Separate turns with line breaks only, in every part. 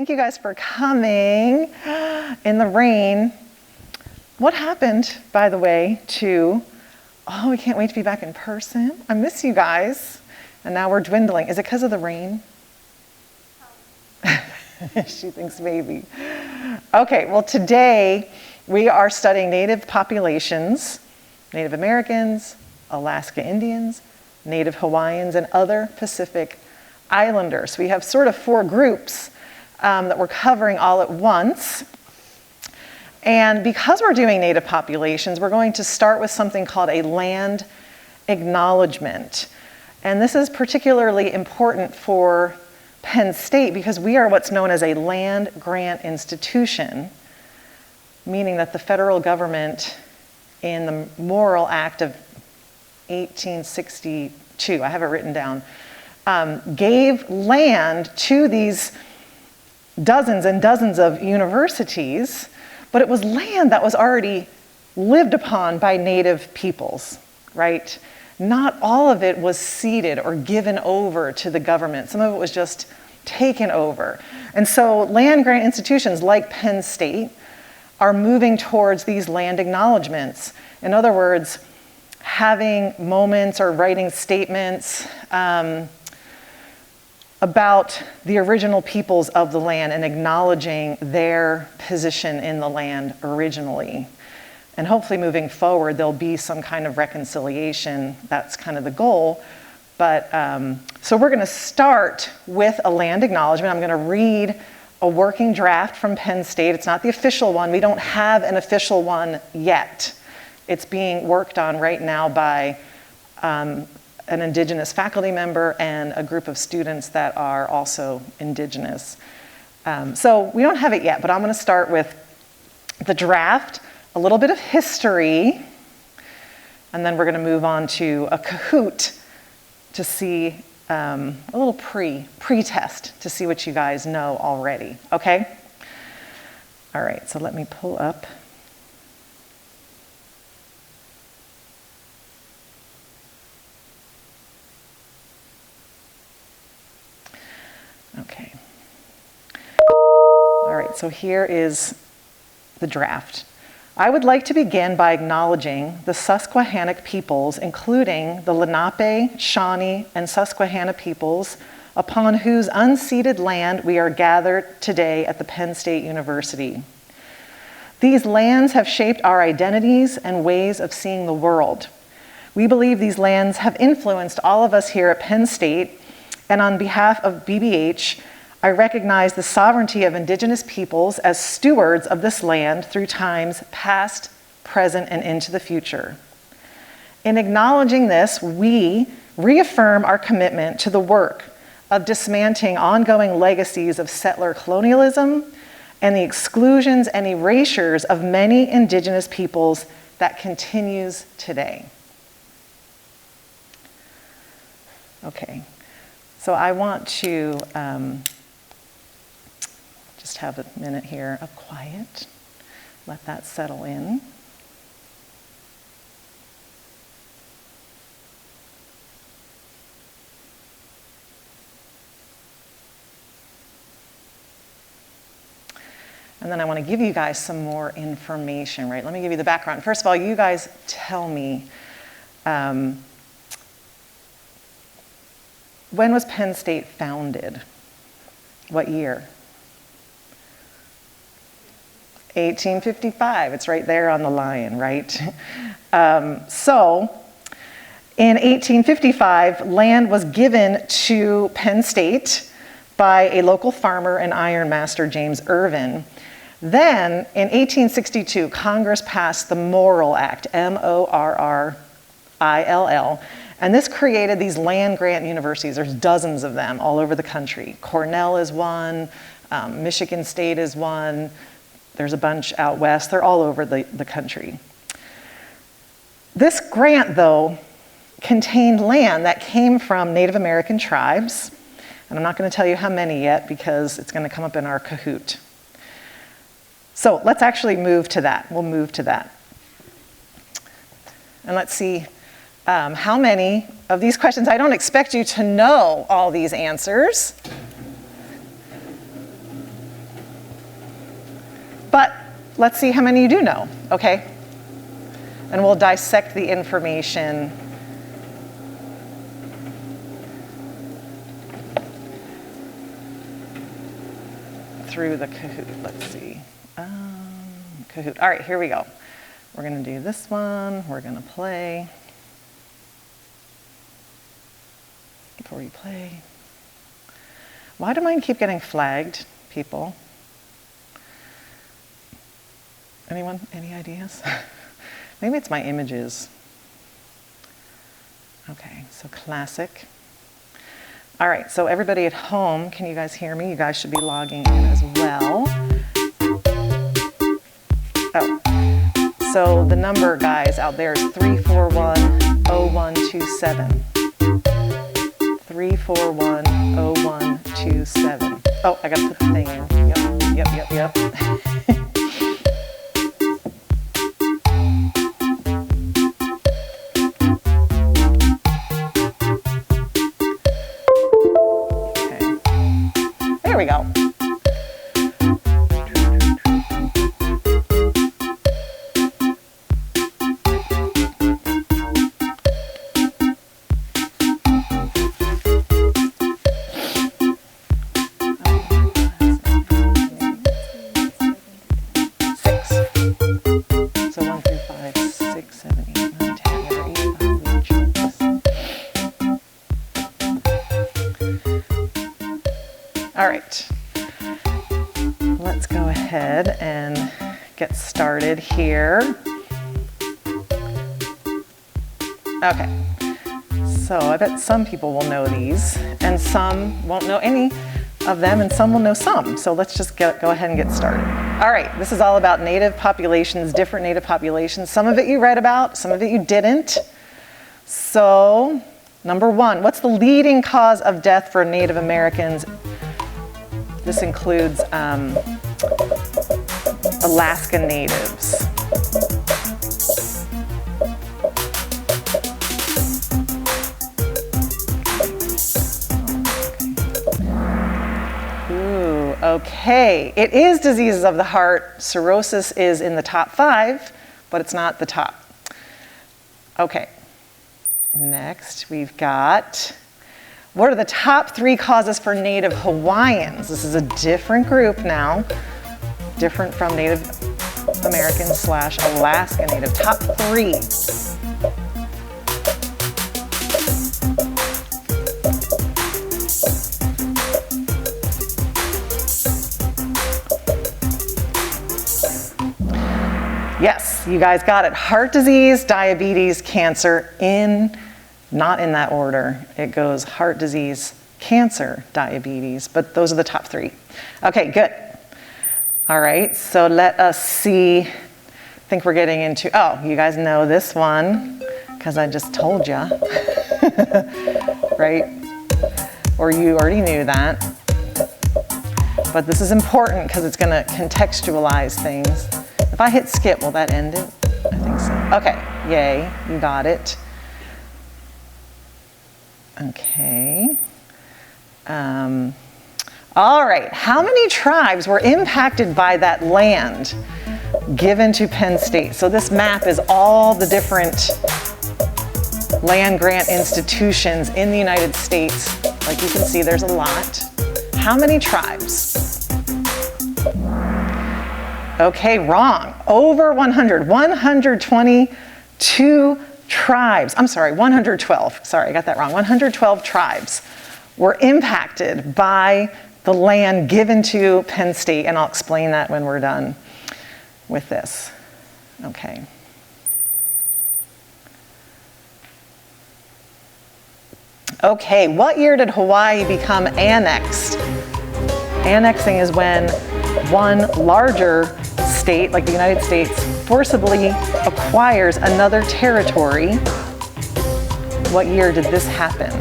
Thank you guys for coming in the rain. What happened, by the way, we can't wait to be back in person. I miss you guys. And now we're dwindling. Is it because of the rain? She thinks maybe. Okay, well today we are studying Native populations, Native Americans, Alaska Indians, Native Hawaiians, and other Pacific Islanders. We have sort of 4 groups that we're covering all at once. And because we're doing Native populations, we're going to start with something called a land acknowledgement. And this is particularly important for Penn State because we are what's known as a land grant institution, meaning that the federal government in the Morrill Act of 1862, I have it written down, gave land to these dozens and dozens of universities, but it was land that was already lived upon by Native peoples, right? Not all of it was ceded or given over to the government. Some of it was just taken over. And so land grant institutions like Penn State are moving towards these land acknowledgements. In other words, having moments or writing statements about the original peoples of the land and acknowledging their position in the land originally. And hopefully moving forward, there'll be some kind of reconciliation. That's kind of the goal. But so we're gonna start with a land acknowledgement. I'm gonna read a working draft from Penn State. It's not the official one. We don't have an official one yet. It's being worked on right now by an Indigenous faculty member and a group of students that are also Indigenous. So we don't have it yet, but I'm gonna start with the draft, a little bit of history, and then we're gonna move on to a Kahoot to see a little pre-test to see what you guys know already, okay? All right, so let me pull up. Okay. All right, so here is the draft. I would like to begin by acknowledging the Susquehannock peoples, including the Lenape, Shawnee, and Susquehanna peoples, upon whose unceded land we are gathered today at the Penn State University. These lands have shaped our identities and ways of seeing the world. We believe these lands have influenced all of us here at Penn State, and on behalf of BBH, I recognize the sovereignty of Indigenous peoples as stewards of this land through times past, present, and into the future. In acknowledging this, we reaffirm our commitment to the work of dismantling ongoing legacies of settler colonialism and the exclusions and erasures of many Indigenous peoples that continues today. Okay, so I want to just have a minute here of quiet. Let that settle in. And then I want to give you guys some more information, right? Let me give you the background. First of all, you guys tell me, when was Penn State founded? What year? 1855, it's right there on the line, right? So in 1855, land was given to Penn State by a local farmer and iron master, James Irvin. Then in 1862, Congress passed the Morrill Act, M-O-R-R-I-L-L, and this created these land grant universities. There's dozens of them all over the country. Cornell is one, Michigan State is one, there's a bunch out west, they're all over the country. This grant, though, contained land that came from Native American tribes, and I'm not going to tell you how many yet because it's going to come up in our Kahoot. So let's actually move to that. We'll move to that. And let's see how many of these questions. I don't expect you to know all these answers. let's see how many you do know, okay? And we'll dissect the information through the Kahoot. Let's see. Kahoot. All right, here we go. We're going to do this one. We're going to play. Before you play. Why do mine keep getting flagged, people? Anyone? Any ideas? Maybe it's my images. Okay, so classic. All right, so everybody at home, can you guys hear me? You guys should be logging in as well. Oh, so the number, guys, out there is 341-0127. 341-0127. Oh, I gotta put the thing in. Yep. There we go. So 1 through 5, 6, 7, 8, 9, 10, there are 85 chunks. All right, let's go ahead and get started here. Okay, so I bet some people will know these, and some won't know any of them, and some will know some. So let's just go ahead and get started. All right, this is all about native populations, different native populations. Some of it you read about, some of it you didn't. So, number 1, what's the leading cause of death for Native Americans? This includes Alaska Natives. Ooh, okay. It is diseases of the heart. Cirrhosis is in the top 5, but it's not the top. Okay. Next, we've got, what are the top 3 causes for Native Hawaiians? This is a different group now, different from Native American / Alaska Native. Top 3. Yes, you guys got it. Heart disease, diabetes, cancer, not in that order. It goes heart disease, cancer, diabetes, but those are the top 3. Okay, good. All right, so let us see. I think we're getting into, oh, you guys know this one, because I just told you, right? Or you already knew that. But this is important because it's going to contextualize things. If I hit skip, will that end it? I think so. Okay, yay, you got it. Okay. All right, how many tribes were impacted by that land given to Penn State? So this map is all the different land grant institutions in the United States. Like you can see, there's a lot. How many tribes? Okay, wrong. Over 100. 122 tribes. I'm sorry, 112. Sorry, I got that wrong. 112 tribes were impacted by the land given to Penn State, and I'll explain that when we're done with this. Okay. Okay, what year did Hawaii become annexed? Annexing is when one larger state, like the United States, forcibly acquires another territory. What year did this happen?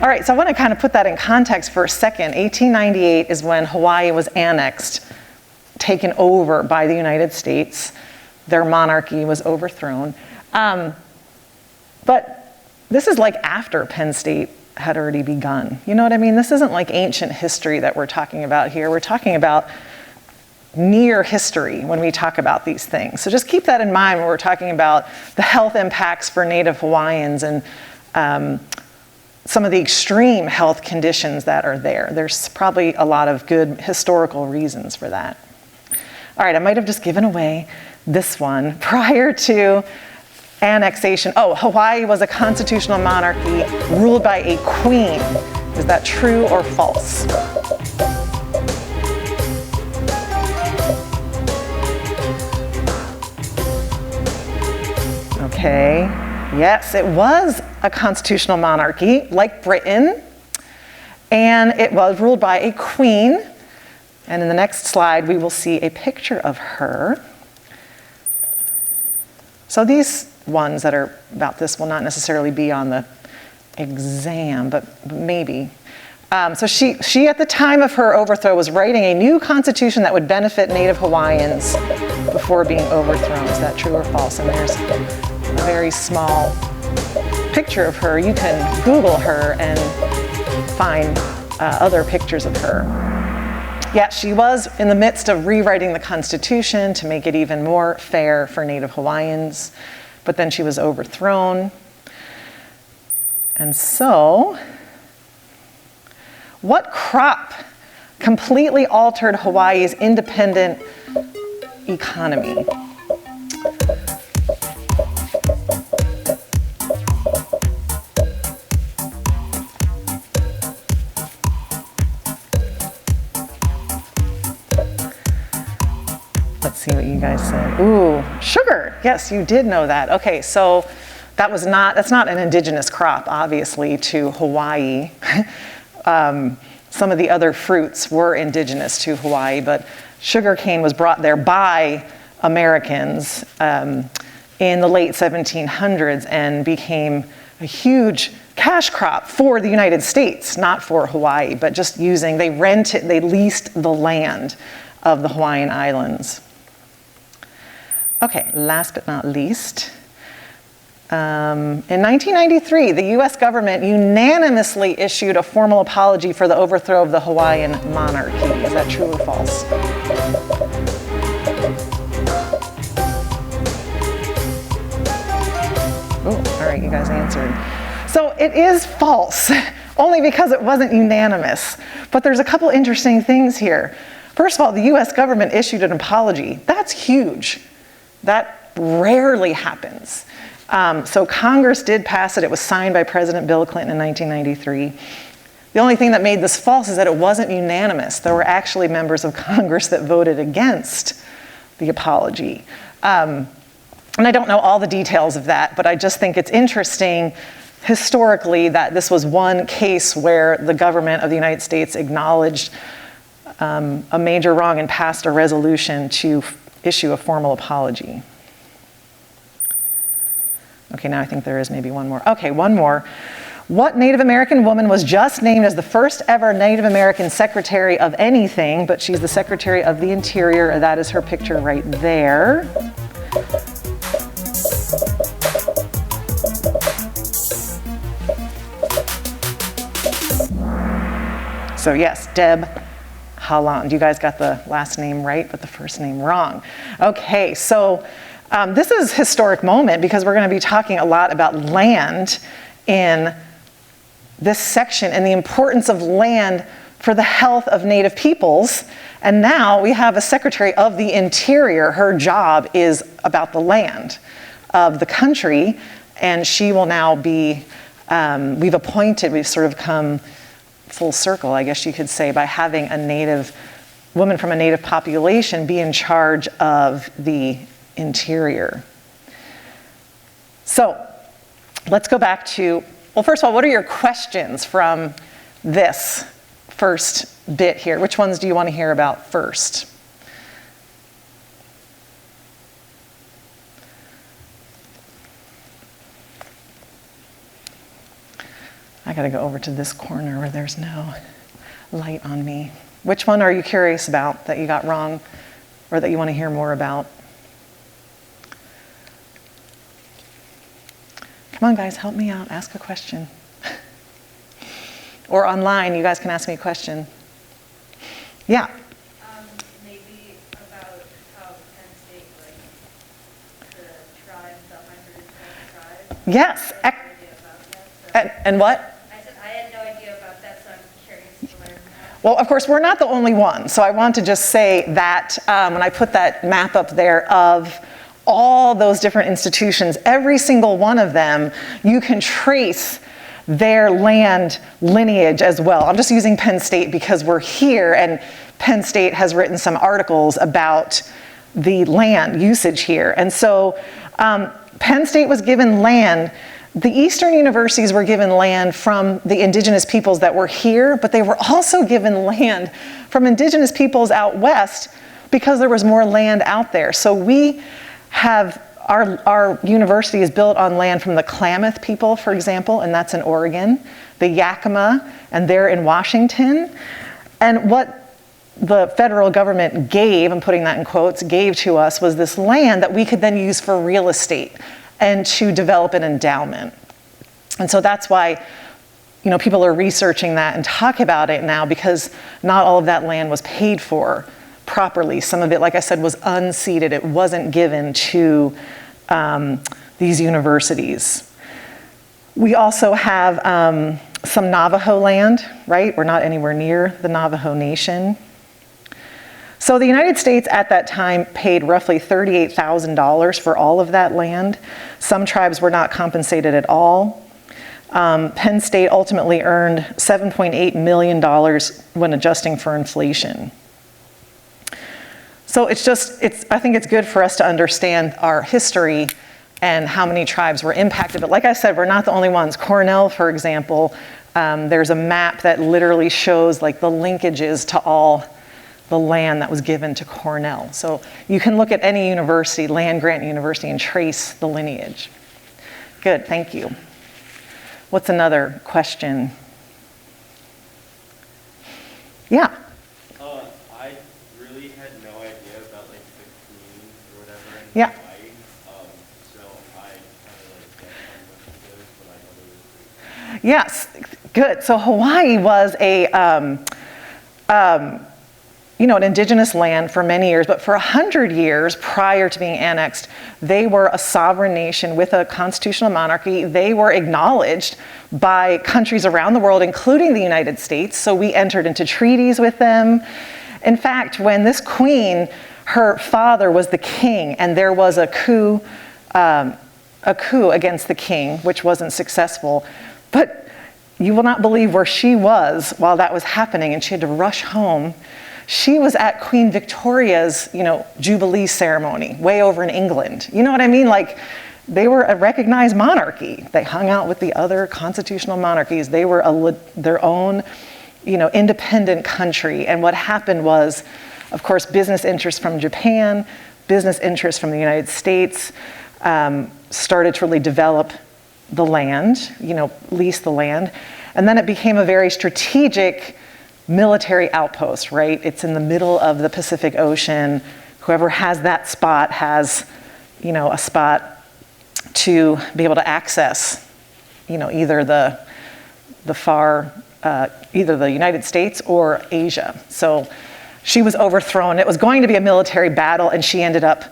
All right, so I want to kind of put that in context for a second. 1898 is when Hawaii was annexed, taken over by the United States. Their monarchy was overthrown. But this is like after Penn State had already begun. You know what I mean? This isn't like ancient history that we're talking about here. We're talking about near history when we talk about these things. So just keep that in mind when we're talking about the health impacts for Native Hawaiians and some of the extreme health conditions that are there. There's probably a lot of good historical reasons for that. All right, I might have just given away this one. Prior to annexation, Hawaii was a constitutional monarchy ruled by a queen. Is that true or false? Okay, yes, it was a constitutional monarchy, like Britain, and it was ruled by a queen. And in the next slide, we will see a picture of her. So these ones that are about this will not necessarily be on the exam, but maybe. So she, at the time of her overthrow, was writing a new constitution that would benefit Native Hawaiians before being overthrown. Is that true or false? And there's a very small picture of her. You can Google her and find other pictures of her. Yeah, she was in the midst of rewriting the Constitution to make it even more fair for Native Hawaiians, but then she was overthrown. And so, what crop completely altered Hawaii's independent economy? Let's see what you guys said. Ooh, sugar. Yes, you did know that. Okay, so that's not an indigenous crop, obviously, to Hawaii. Some of the other fruits were indigenous to Hawaii, but sugarcane was brought there by Americans in the late 1700s and became a huge cash crop for the United States, not for Hawaii, but just they leased the land of the Hawaiian Islands. Okay, last but not least, in 1993, the US government unanimously issued a formal apology for the overthrow of the Hawaiian monarchy. Is that true or false? Oh, all right, you guys answered. So it is false, only because it wasn't unanimous. But there's a couple interesting things here. First of all, the US government issued an apology. That's huge. That rarely happens. So Congress did pass it. It was signed by President Bill Clinton in 1993. The only thing that made this false is that it wasn't unanimous. There were actually members of Congress that voted against the apology. And I don't know all the details of that, but I just think it's interesting historically that this was one case where the government of the United States acknowledged a major wrong and passed a resolution to issue a formal apology. Okay, now I think there is maybe one more. Okay, one more. What Native American woman was just named as the first ever Native American secretary of anything, but she's the Secretary of the Interior? That is her picture right there. So yes, Deb Haaland. You guys got the last name right, but the first name wrong. Okay, so this is a historic moment because we're going to be talking a lot about land in this section and the importance of land for the health of Native peoples. And now we have a Secretary of the Interior. Her job is about the land of the country, and she will now be, we've sort of come full circle, I guess you could say, by having a Native woman from a Native population be in charge of the Interior. So let's go back to, well, first of all, what are your questions from this first bit here? Which ones do you want to hear about first? I got to go over to this corner where there's no light on me. Which one are you curious about that you got wrong or that you want to hear more about? Come on, guys, help me out. Ask a question. Or online, you guys can ask me a question. Yeah.
Maybe a
Yes. And what?
I said I had no idea about that, so I'm curious to learn more.
Well, of course, we're not the only ones. So I want to just say that when I put that map up there of all those different institutions, every single one of them, you can trace their land lineage as well. I'm just using Penn State because we're here, and Penn State has written some articles about the land usage here. And so Penn State was given land. The Eastern universities were given land from the indigenous peoples that were here, but they were also given land from indigenous peoples out west because there was more land out there. So we have, our university is built on land from the Klamath people, for example, and that's in Oregon, the Yakima, and they're in Washington. And what the federal government gave, I'm putting that in quotes, gave to us was this land that we could then use for real estate and to develop an endowment. And so that's why, people are researching that and talk about it now, because not all of that land was paid for properly. Some of it, like I said, was unceded. It wasn't given to these universities. We also have some Navajo land, right? We're not anywhere near the Navajo Nation. So the United States at that time paid roughly $38,000 for all of that land. Some tribes were not compensated at all. Penn State ultimately earned $7.8 million when adjusting for inflation. So I think it's good for us to understand our history and how many tribes were impacted. But like I said, we're not the only ones. Cornell, for example, there's a map that literally shows like the linkages to all the land that was given to Cornell. So you can look at any university, land-grant university, and trace the lineage. Good, thank you. What's another question? Yeah.
I really had no idea about like the queen or whatever in
Yeah.
Hawaii. So I kind of like get on with those, but I know there was
Yes, good. So Hawaii was an indigenous land for many years, but for 100 years prior to being annexed, they were a sovereign nation with a constitutional monarchy. They were acknowledged by countries around the world, including the United States. So we entered into treaties with them. In fact, when this queen, her father was the king, and there was a coup against the king, which wasn't successful. But you will not believe where she was while that was happening, and she had to rush home. She was at Queen Victoria's, Jubilee ceremony way over in England. You know what I mean? Like, they were a recognized monarchy. They hung out with the other constitutional monarchies. They were their own, independent country. And what happened was, of course, business interests from Japan, business interests from the United States started to really develop the land, lease the land. And then it became a very strategic military outpost, right? It's in the middle of the Pacific Ocean. Whoever has that spot has, a spot to be able to access, either either the United States or Asia. So she was overthrown. It was going to be a military battle, and she ended up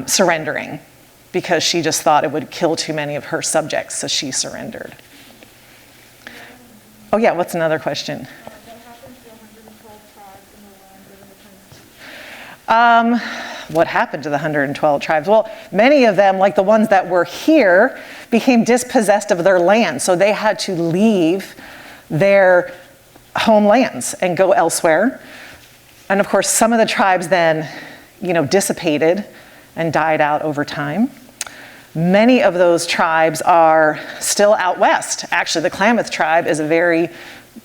surrendering because she just thought it would kill too many of her subjects, so she surrendered. Oh yeah, what's another question? What happened to the 112 tribes? Well, many of them, like the ones that were here, became dispossessed of their land. So they had to leave their homelands and go elsewhere. And of course, some of the tribes then, dissipated and died out over time. Many of those tribes are still out west. Actually, the Klamath tribe is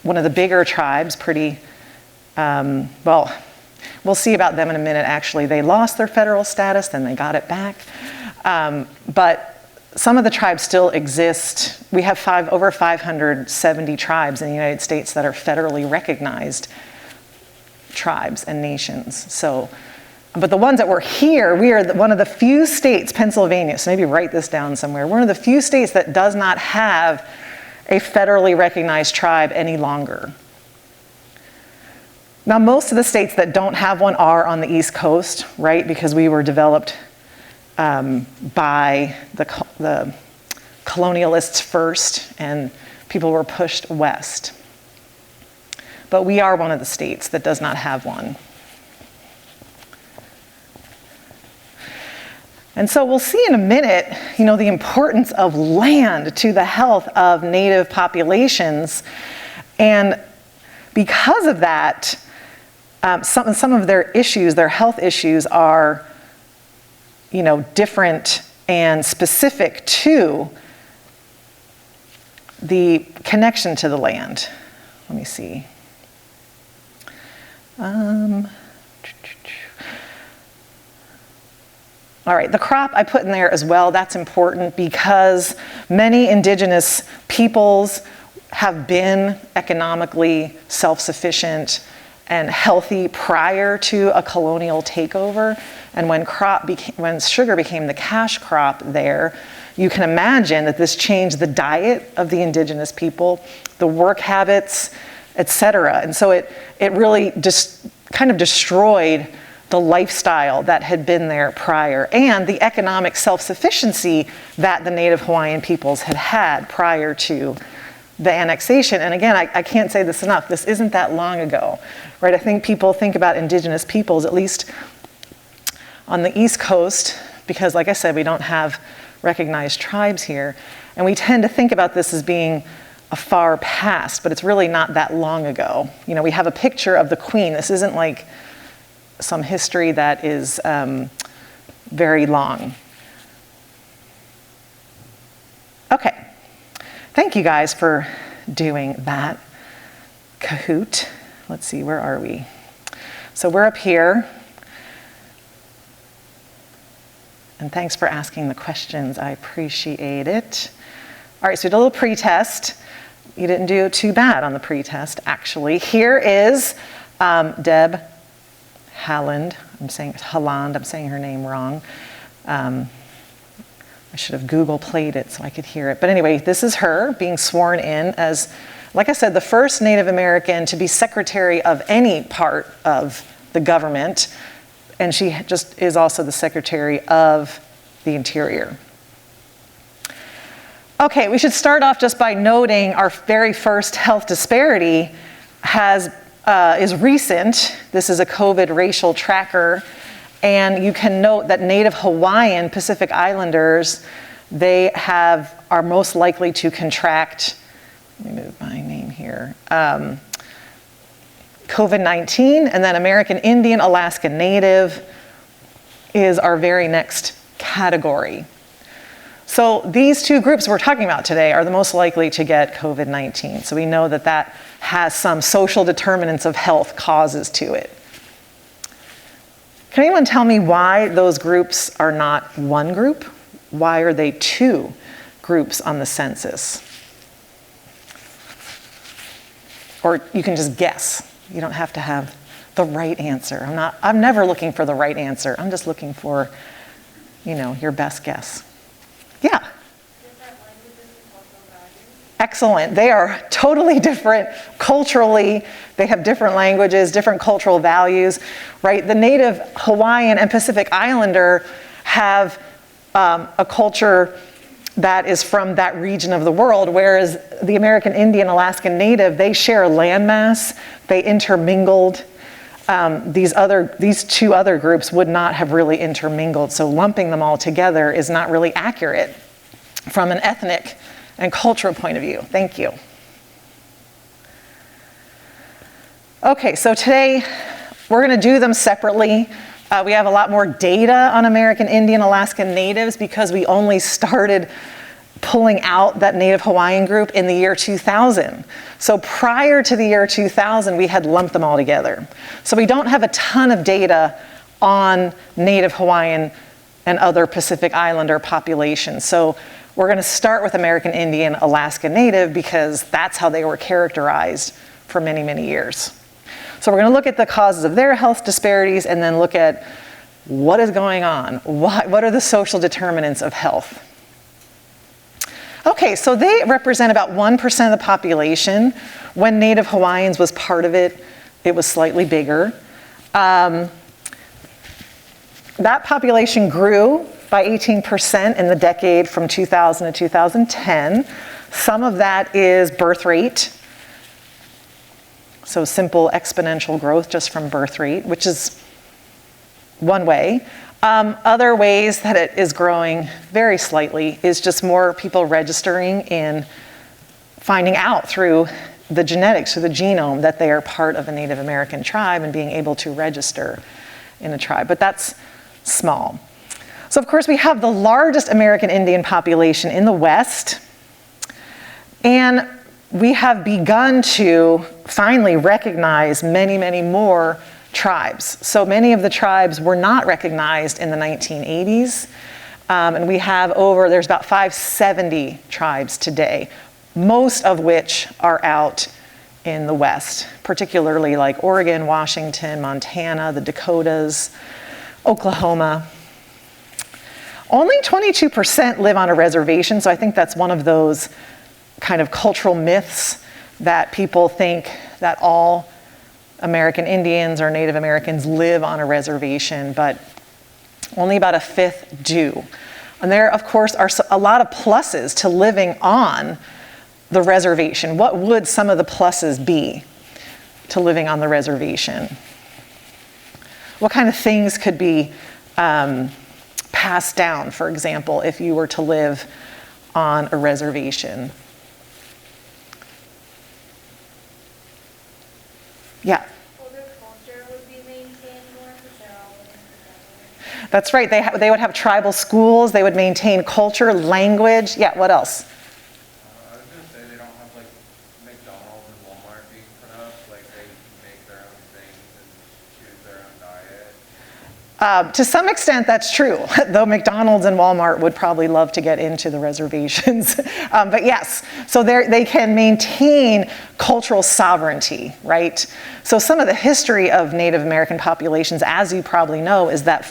one of the bigger tribes, we'll see about them in a minute, actually. They lost their federal status, then they got it back. But some of the tribes still exist. We have over 570 tribes in the United States that are federally recognized tribes and nations. But the ones that were here, we are one of the few states, Pennsylvania, so maybe write this down somewhere, one of the few states that does not have a federally recognized tribe any longer. Now, most of the states that don't have one are on the East Coast, right? Because we were developed by the colonialists first, and people were pushed west. But we are one of the states that does not have one. And so we'll see in a minute, the importance of land to the health of Native populations. And because of that, some of their issues, their health issues are, different and specific to the connection to the land. Let me see. All right, the crop I put in there as well, that's important because many indigenous peoples have been economically self-sufficient and healthy prior to a colonial takeover. And when sugar became the cash crop there, you can imagine that this changed the diet of the indigenous people, the work habits, etc. And so it really just kind of destroyed the lifestyle that had been there prior and the economic self-sufficiency that the Native Hawaiian peoples had had prior to the annexation. And again, I can't say this enough, this isn't that long ago, right? I think people think about indigenous peoples, at least on the East Coast, because like I said, we don't have recognized tribes here, and we tend to think about this as being a far past, but it's really not that long ago. We have a picture of the queen. This isn't like some history that is very long. Okay, thank you guys for doing that Kahoot. Let's see, where are we? So we're up here. And thanks for asking the questions, I appreciate it. All right, so we did a little pre-test. You didn't do too bad on the pre-test, actually. Here is Deb Halland. I'm saying her name wrong. I should have Google played it so I could hear it. But anyway, this is her being sworn in as, like I said, the first Native American to be secretary of any part of the government. And she just is also the Secretary of the Interior. Okay, we should start off just by noting our very first health disparity is recent. This is a COVID racial tracker. And you can note that Native Hawaiian Pacific Islanders, they are most likely to contract, let me move my name here, COVID-19, and then American Indian, Alaska Native is our very next category. So these two groups we're talking about today are the most likely to get COVID-19. So we know that that has some social determinants of health causes to it. Can anyone tell me why those groups are not one group? Why are they two groups on the census? Or you can just guess. You don't have to have the right answer. I'm never looking for the right answer. I'm just looking for, your best guess. Yeah.
Different languages and cultural values.
Excellent. They are totally different culturally. They have different languages, different cultural values, right? The Native Hawaiian and Pacific Islander have a culture that is from that region of the world, whereas the American Indian, Alaskan Native, they share a landmass, they intermingled. These two other groups would not have really intermingled, so lumping them all together is not really accurate from an ethnic and cultural point of view. Thank you. Okay, so today we're going to do them separately. We have a lot more data on American Indian, Alaskan Natives because we only started pulling out that Native Hawaiian group in the year 2000. So prior to the year 2000, we had lumped them all together. So we don't have a ton of data on Native Hawaiian and other Pacific Islander populations. So we're going to start with American Indian, Alaska Native because that's how they were characterized for many, many years. So we're going to look at the causes of their health disparities and then look at what is going on. What are the social determinants of health? Okay, so they represent about 1% of the population. When Native Hawaiians was part of it, it was slightly bigger. That population grew by 18% in the decade from 2000 to 2010. Some of that is birth rate. So simple exponential growth just from birth rate, which is one way. Other ways that it is growing very slightly is just more people registering in finding out through the genetics, through the genome, that they are part of a Native American tribe and being able to register in a tribe, but that's small. So of course we have the largest American Indian population in the West, and we have begun to finally recognize many, many more tribes. So many of the tribes were not recognized in the 1980s, and we have there's about 570 tribes today, most of which are out in the West, particularly like Oregon, Washington, Montana, the Dakotas, Oklahoma. Only 22% live on a reservation, so I think that's one of those kind of cultural myths that people think that all American Indians or Native Americans live on a reservation, but only about a fifth do. And there, of course, are a lot of pluses to living on the reservation. What would some of the pluses be to living on the reservation? What kind of things could be passed down, for example, if you were to live on a reservation? Yeah.
Well, their culture would be maintained more because they're all living together.
That's right. They would have tribal schools. They would maintain culture, language. Yeah, what else?
I was gonna say they don't have like McDonald's and Walmart being put up, like they can make their own things and choose their own diet.
To some extent, that's true, though McDonald's and Walmart would probably love to get into the reservations. But yes, so they can maintain cultural sovereignty, right? So some of the history of Native American populations, as you probably know, is that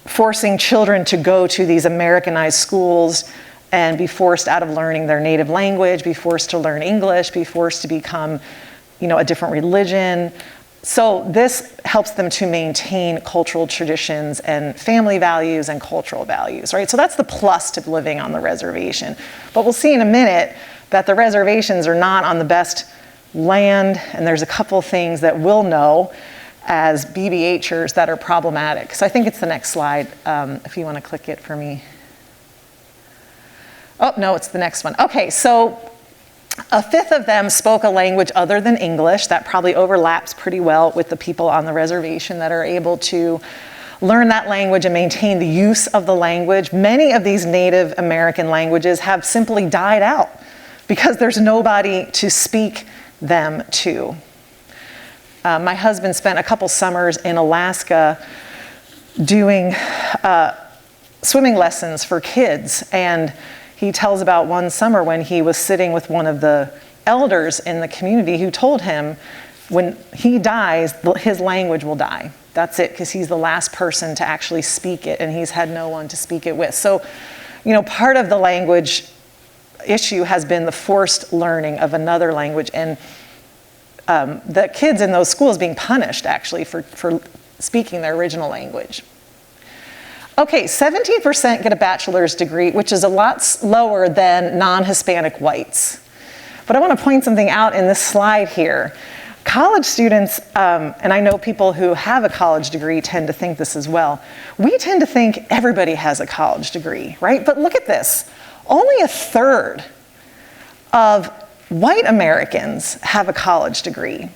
forcing children to go to these Americanized schools and be forced out of learning their native language, be forced to learn English, be forced to become, a different religion. So this helps them to maintain cultural traditions and family values and cultural values, right? So that's the plus to living on the reservation. But we'll see in a minute that the reservations are not on the best land, and there's a couple things that we'll know as BBHers that are problematic. So I think it's the next slide, if you want to click it for me. Oh, no, it's the next one. Okay, so a fifth of them spoke a language other than English. That probably overlaps pretty well with the people on the reservation that are able to learn that language and maintain the use of the language. Many of these Native American languages have simply died out because there's nobody to speak them to. My husband spent a couple summers in Alaska doing swimming lessons for kids, and he tells about one summer when he was sitting with one of the elders in the community who told him when he dies, his language will die. That's it, because he's the last person to actually speak it, and he's had no one to speak it with. So, part of the language issue has been the forced learning of another language, and the kids in those schools being punished, actually, for speaking their original language. Okay, 17% get a bachelor's degree, which is a lot lower than non-Hispanic whites. But I want to point something out in this slide here. College students, and I know people who have a college degree tend to think this as well. We tend to think everybody has a college degree, right? But look at this. Only a third of white Americans have a college degree.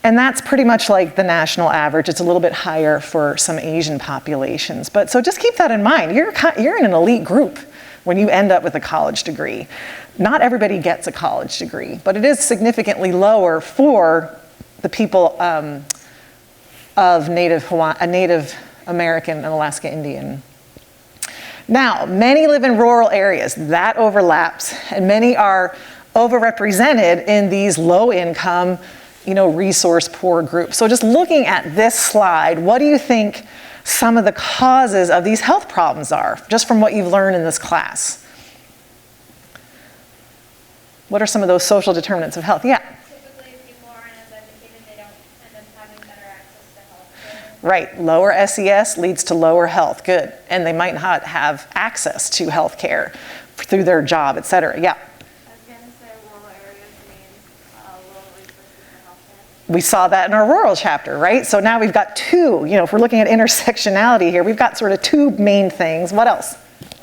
And that's pretty much like the national average. It's a little bit higher for some Asian populations. But so just keep that in mind. You're in an elite group when you end up with a college degree. Not everybody gets a college degree, but it is significantly lower for the people of Native American and Alaska Indian. Now, many live in rural areas. That overlaps, and many are overrepresented in these low-income, resource poor groups. So just looking at this slide, what do you think some of the causes of these health problems are, just from what you've learned in this class? What are some of those social determinants of health? Yeah.
Typically, if people aren't as educated, they don't end up having better access to health care.
Right, lower SES leads to lower health, good. And they might not have access to health care through their job, et cetera, yeah.
I was going to say rural areas means low resources for healthcare.
We saw that in our rural chapter, right? So now we've got two, if we're looking at intersectionality here, we've got sort of two main things. What else?
The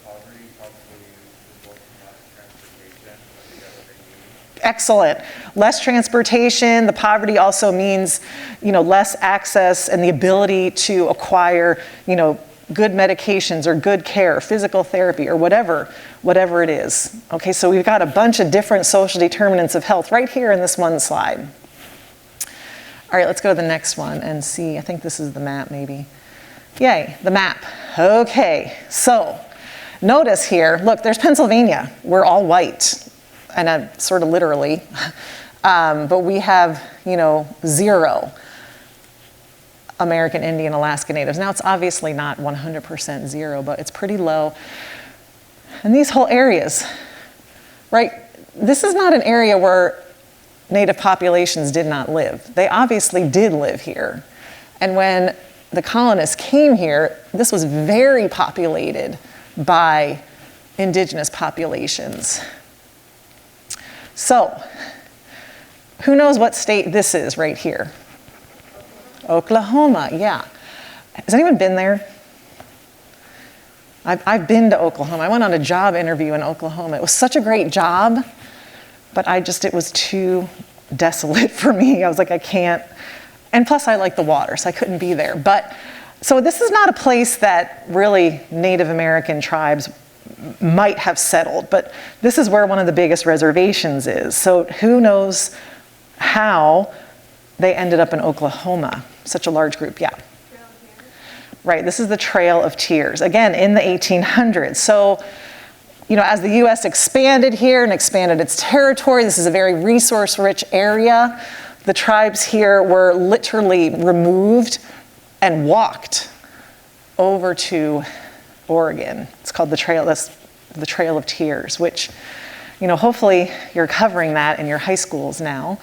poverty probably results in less transportation, but they get what they need.
Excellent. Less transportation. The poverty also means, less access and the ability to acquire, good medications or good care, physical therapy or whatever it is. Okay, so we've got a bunch of different social determinants of health right here in this one slide. All right, let's go to the next one and see. I think this is the map maybe. Yay, the map. Okay, so notice here, look, there's Pennsylvania. We're all white, and sort of literally. But we have, 0 American Indian Alaska Natives. Now, it's obviously not 100% 0, but it's pretty low. And these whole areas, right? This is not an area where Native populations did not live. They obviously did live here. And when the colonists came here, this was very populated by indigenous populations. So, who knows what state this is right here? Oklahoma, yeah. Has anyone been there? I've been to Oklahoma. I went on a job interview in Oklahoma. It was such a great job, but it was too desolate for me. I was like, I can't. And plus I like the water, so I couldn't be there. So this is not a place that really Native American tribes might have settled, but this is where one of the biggest reservations is. So who knows how they ended up in Oklahoma, such a large group, yeah. Right, this is the Trail of Tears, again, in the 1800s. So, as the US expanded here and expanded its territory, this is a very resource-rich area. The tribes here were literally removed and walked over to Oregon. It's called the Trail of Tears, which, hopefully you're covering that in your high schools now.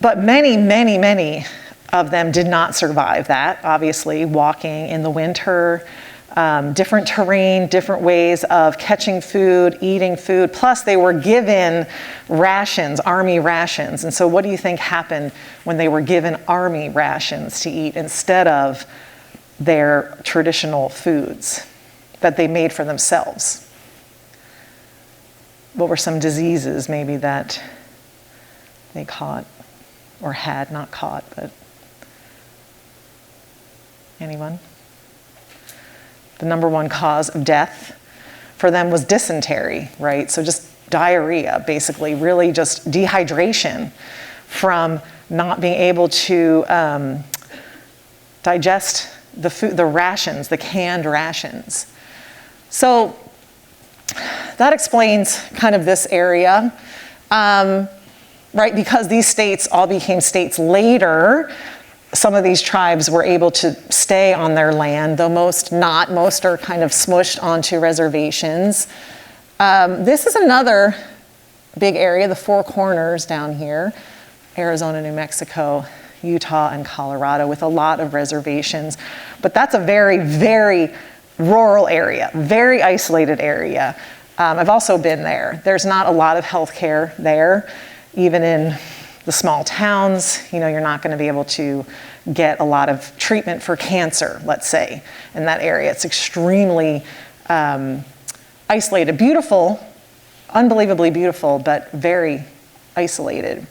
But many, many, many of them did not survive that, obviously, walking in the winter, different terrain, different ways of catching food, eating food, plus they were given rations, army rations. And so what do you think happened when they were given army rations to eat instead of their traditional foods that they made for themselves? What were some diseases maybe that they caught or had not caught, but anyone? The number one cause of death for them was dysentery, right? So just diarrhea, basically, really just dehydration from not being able to digest the food, the rations, the canned rations. So that explains kind of this area, right? Because these states all became states later, some of these tribes were able to stay on their land, though most not. Most are kind of smushed onto reservations. This is another big area, the Four Corners down here, Arizona, New Mexico, Utah, and Colorado, with a lot of reservations. But that's a very, very rural area, very isolated area. I've also been there. There's not a lot of healthcare there, even in the small towns. You're not going to be able to get a lot of treatment for cancer, let's say, in that area. It's extremely isolated, beautiful, unbelievably beautiful, but very isolated.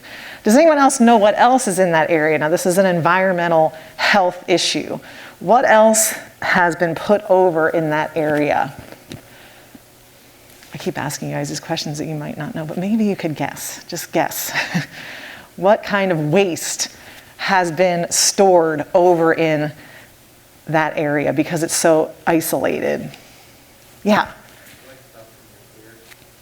Does anyone else know what else is in that area? Now, this is an environmental health issue. What else has been put over in that area? I keep asking you guys these questions that you might not know, but maybe you could guess. Just guess. What kind of waste has been stored over in that area because it's so isolated? Yeah.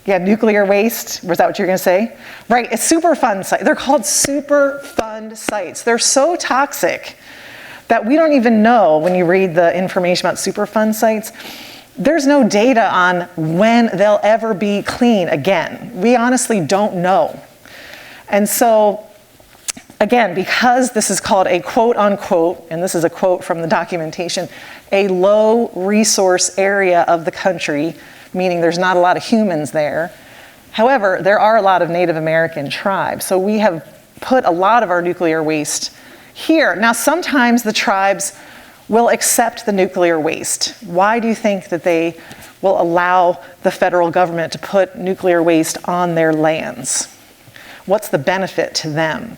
Yeah, nuclear waste. Was that what you were going to say? Right, it's Superfund sites. They're called Superfund sites. They're so toxic that we don't even know, when you read the information about Superfund sites, there's no data on when they'll ever be clean again. We honestly don't know. And so again, because this is called a quote unquote, and this is a quote from the documentation, a low resource area of the country, meaning there's not a lot of humans there. However, there are a lot of Native American tribes. So we have put a lot of our nuclear waste here. Now, sometimes the tribes will accept the nuclear waste. Why do you think that they will allow the federal government to put nuclear waste on their lands? What's the benefit to them?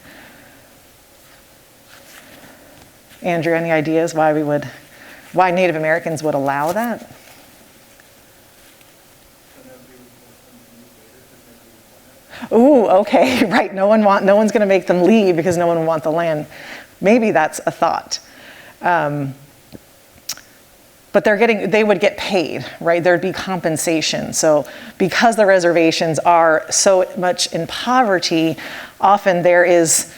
Andrew, any ideas why Native Americans would allow that? Ooh, okay, right. No one's going to make them leave because no one will want the land. Maybe that's a thought. But they would get paid, right? There'd be compensation. So because the reservations are so much in poverty, often there is,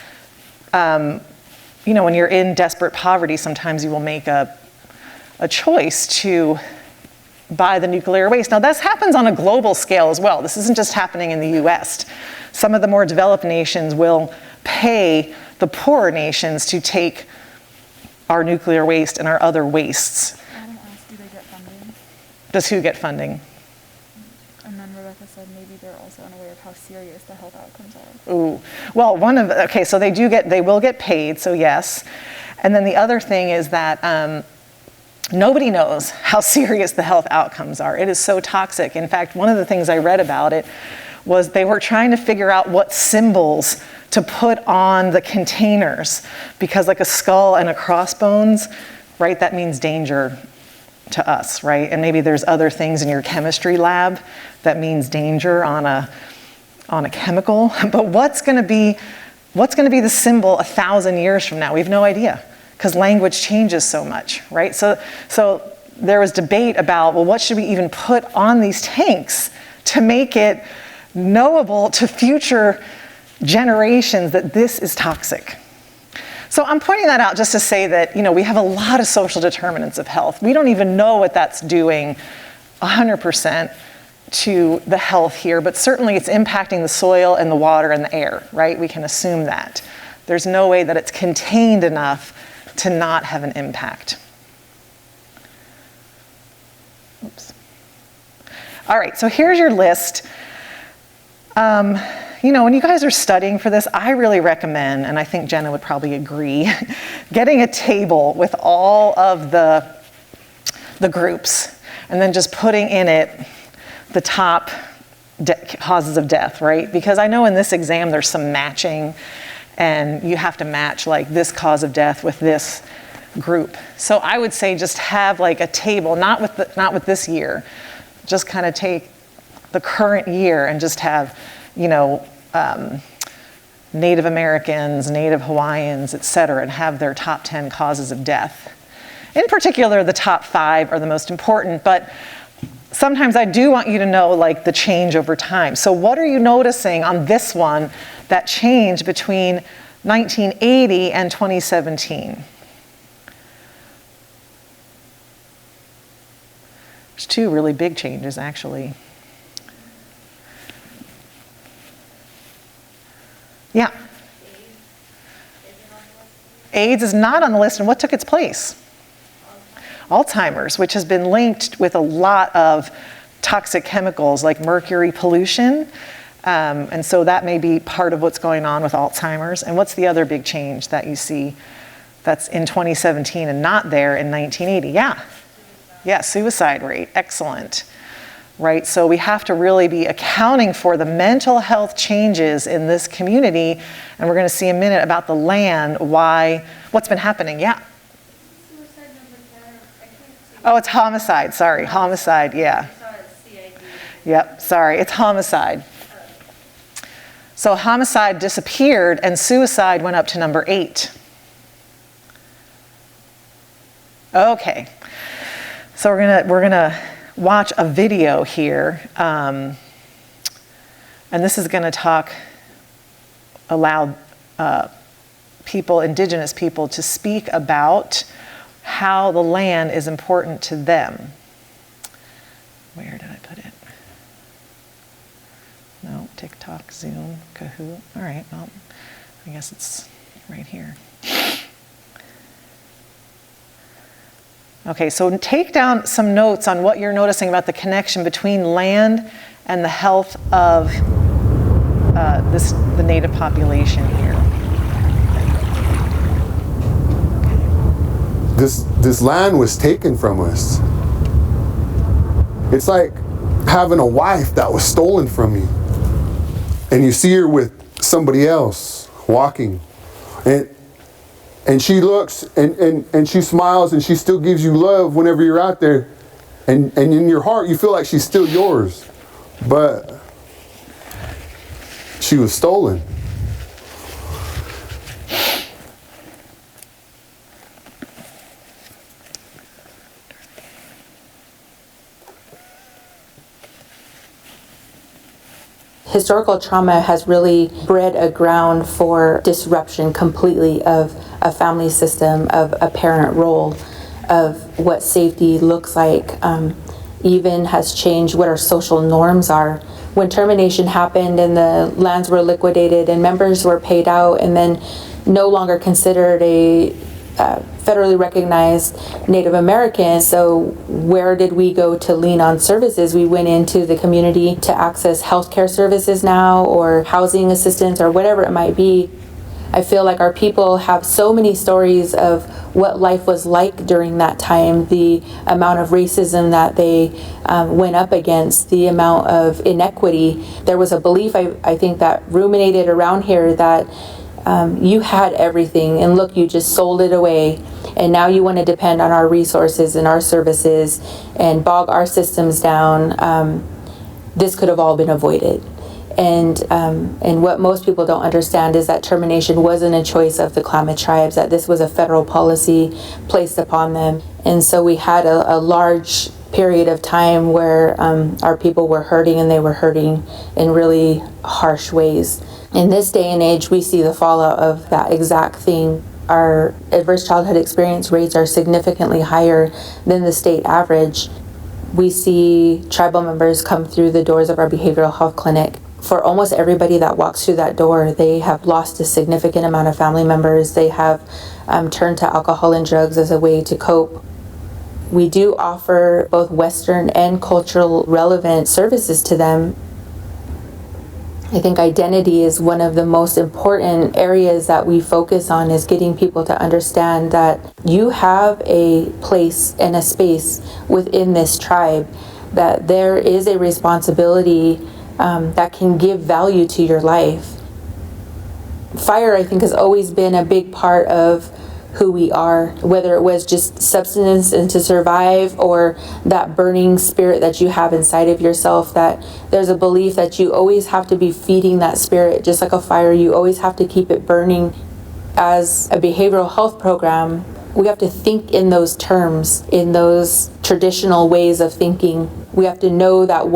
when you're in desperate poverty, sometimes you will make a choice to buy the nuclear waste. Now, this happens on a global scale as well. This isn't just happening in the US. Some of the more developed nations will pay the poorer nations to take our nuclear waste and our other wastes.
I want to ask, do they get funding?
Does who get funding?
And then Rebecca said maybe they're also unaware of how serious the health outcomes are.
Ooh, well, so they will get paid, so yes. And then the other thing is that nobody knows how serious the health outcomes are. It is so toxic. In fact, one of the things I read about it was they were trying to figure out what symbols to put on the containers, because like a skull and a crossbones, right, that means danger to us, right? And maybe there's other things in your chemistry lab that means danger on a chemical. But what's going to be the symbol 1,000 years from now? We have no idea, because language changes so much, right? So there was debate about, well, what should we even put on these tanks to make it knowable to future generations that this is toxic? So I'm pointing that out just to say that, we have a lot of social determinants of health. We don't even know what that's doing 100% to the health here, but certainly it's impacting the soil and the water and the air, right? We can assume that. There's no way that it's contained enough to not have an impact. Oops. All right, so here's your list. When you guys are studying for this, I really recommend, and I think Jenna would probably agree, getting a table with all of the groups, and then just putting in it the top causes of death, right? Because I know in this exam there's some matching, and you have to match like this cause of death with this group. So I would say just have like a table, not with this year, just kind of take the current year and just have, Native Americans, Native Hawaiians, et cetera, and have their top 10 causes of death. In particular, the top 5 are the most important, but sometimes I do want you to know like the change over time. So what are you noticing on this one that changed between 1980 and 2017? There's 2 really big changes, actually. Yeah. AIDS is not on the list, and what took its place? Alzheimer's, which has been linked with a lot of toxic chemicals like mercury pollution. And so that may be part of what's going on with Alzheimer's. And what's the other big change that you see that's in 2017 and not there in 1980? Yeah. Yeah, suicide rate. Excellent. Right, so we have to really be accounting for the mental health changes in this community, and we're going to see a minute about the land, what's been happening. Yeah.
Suicide number 10, I can't see.
Oh, it's homicide. Sorry, homicide. Yeah.
I saw it as CID.
Yep. Sorry, it's homicide. So homicide disappeared, and suicide went up to number 8. Okay. So we're gonna watch a video here, and this is going to allow Indigenous people to speak about how the land is important to them. Where did I put it? No, TikTok, Zoom, Kahoot. All right, well, I guess it's right here. Okay, so take down some notes on what you're noticing about the connection between land and the health of the native population here.
This land was taken from us. It's like having a wife that was stolen from you, and you see her with somebody else walking, and she looks and she smiles and she still gives you love whenever you're out there, and in your heart you feel like she's still yours, but she was stolen.
Historical trauma has really bred a ground for disruption completely of a family system, of a parent role, of what safety looks like, even has changed what our social norms are. When termination happened and the lands were liquidated and members were paid out and then no longer considered a federally recognized Native American. So where did we go to lean on services? We went into the community to access healthcare services now, or housing assistance, or whatever it might be. I feel like our people have so many stories of what life was like during that time, the amount of racism that they went up against, the amount of inequity. There was a belief, I think, that ruminated around here that you had everything and look, you just sold it away, and now you want to depend on our resources and our services and bog our systems down. This could have all been avoided. And what most people don't understand is that termination wasn't a choice of the Klamath tribes, that this was a federal policy placed upon them. And so we had a large period of time where our people were hurting, and they were hurting in really harsh ways. In this day and age, we see the fallout of that exact thing. Our adverse childhood experience rates are significantly higher than the state average. We see tribal members come through the doors of our behavioral health clinic. For almost everybody that walks through that door, they have lost a significant amount of family members. They have turned to alcohol and drugs as a way to cope. We do offer both Western and cultural relevant services to them. I think identity is one of the most important areas that we focus on, is getting people to understand that you have a place and a space within this tribe, that there is a responsibility that can give value to your life. Fire, I think, has always been a big part of who we are, whether it was just subsistence and to survive, or that burning spirit that you have inside of yourself, that there's a belief that you always have to be feeding that spirit, just like a fire. You always have to keep it burning. As a behavioral health program, we have to think in those terms, in those traditional ways of thinking. We have to know that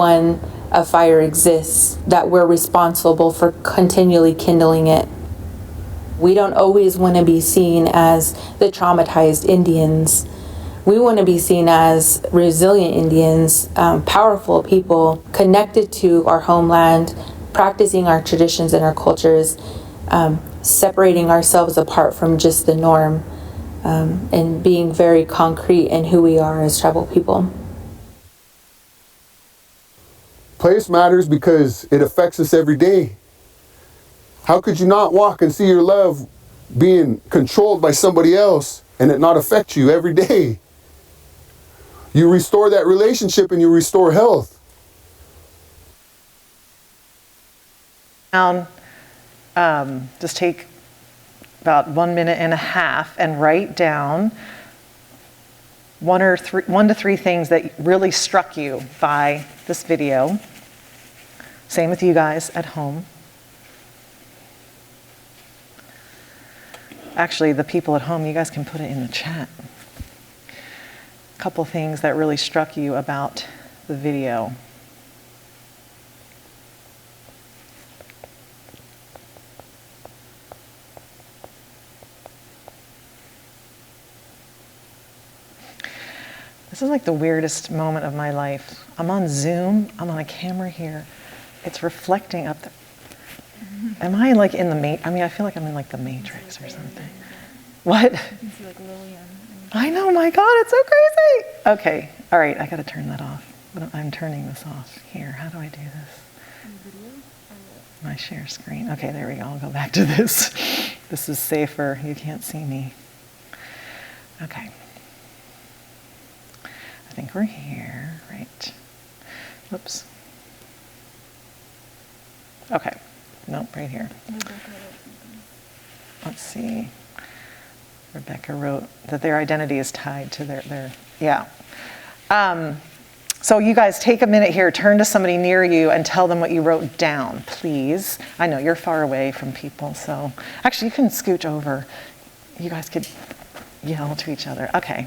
a fire exists, that we're responsible for continually kindling it. We don't always want to be seen as the traumatized Indians. We want to be seen as resilient Indians, powerful people connected to our homeland, practicing our traditions and our cultures, separating ourselves apart from just the norm, and being very concrete in who we are as tribal people.
Place matters because it affects us every day. How could you not walk and see your love being controlled by somebody else and it not affect you every day? You restore that relationship and you restore health.
Just take about 1.5 minutes and write down one to three things that really struck you by this video. Same with you guys at home. Actually, the people at home, you guys can put it in the chat. A couple things that really struck you about the video. This is like the weirdest moment of my life. I'm on Zoom, I'm on a camera here. It's reflecting up there. Am I like in the I mean, I feel like I'm in like the Matrix or something. What?
You can see like Lillian.
I know, my God, it's so crazy. Okay, all right, I gotta turn that off. I'm turning this off here. How do I do this? My share screen. Okay, there we go. I'll go back to this. This is safer. You can't see me. Okay. I think we're here, right? Whoops. Okay. Nope, right here. Let's see. Rebecca wrote that their identity is tied to their yeah. So you guys take a minute here, turn to somebody near you and tell them what you wrote down, please. I know you're far away from people, so actually you can scooch over. You guys could yell to each other. Okay,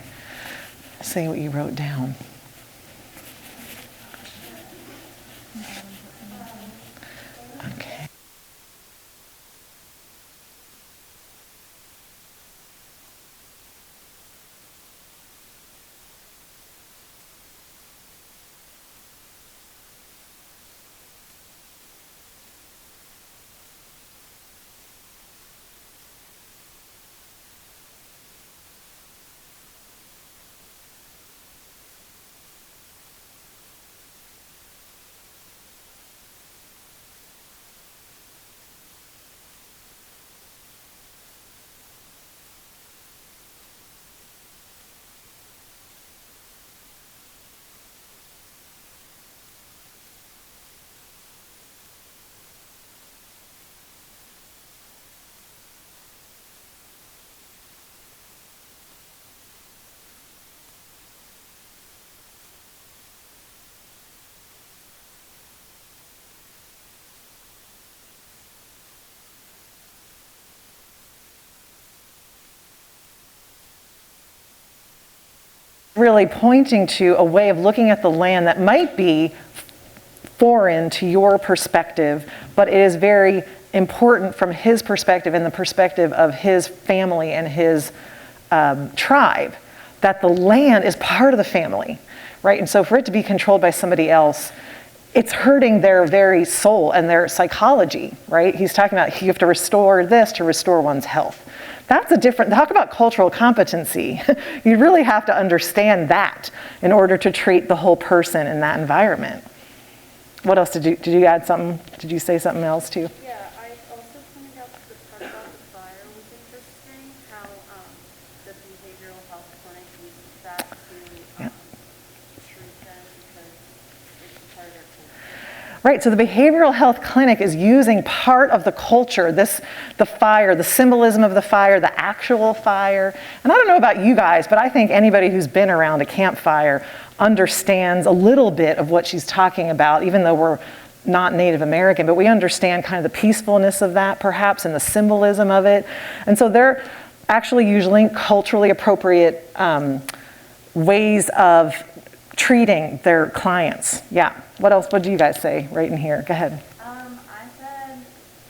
say what you wrote down. Okay. Really pointing to a way of looking at the land that might be foreign to your perspective, but it is very important from his perspective and the perspective of his family and his tribe, that the land is part of the family, right? And so for it to be controlled by somebody else, it's hurting their very soul and their psychology, right? He's talking about you have to restore this to restore one's health. That's a different, talk about cultural competency. You really have to understand that in order to treat the whole person in that environment. What else did you add something? Did you say something else too?
Yeah, I also pointed out the part about the fire was interesting, how the behavioral health clinic uses that to treat them because it's part of their culture.
Right, so the behavioral health clinic is using part of the culture, the fire, the symbolism of the fire, the actual fire. And I don't know about you guys, but I think anybody who's been around a campfire understands a little bit of what she's talking about, even though we're not Native American, but we understand kind of the peacefulness of that perhaps and the symbolism of it. And so they're actually using culturally appropriate ways of treating their clients. Yeah. What else? What do you guys say right in here? Go ahead.
I said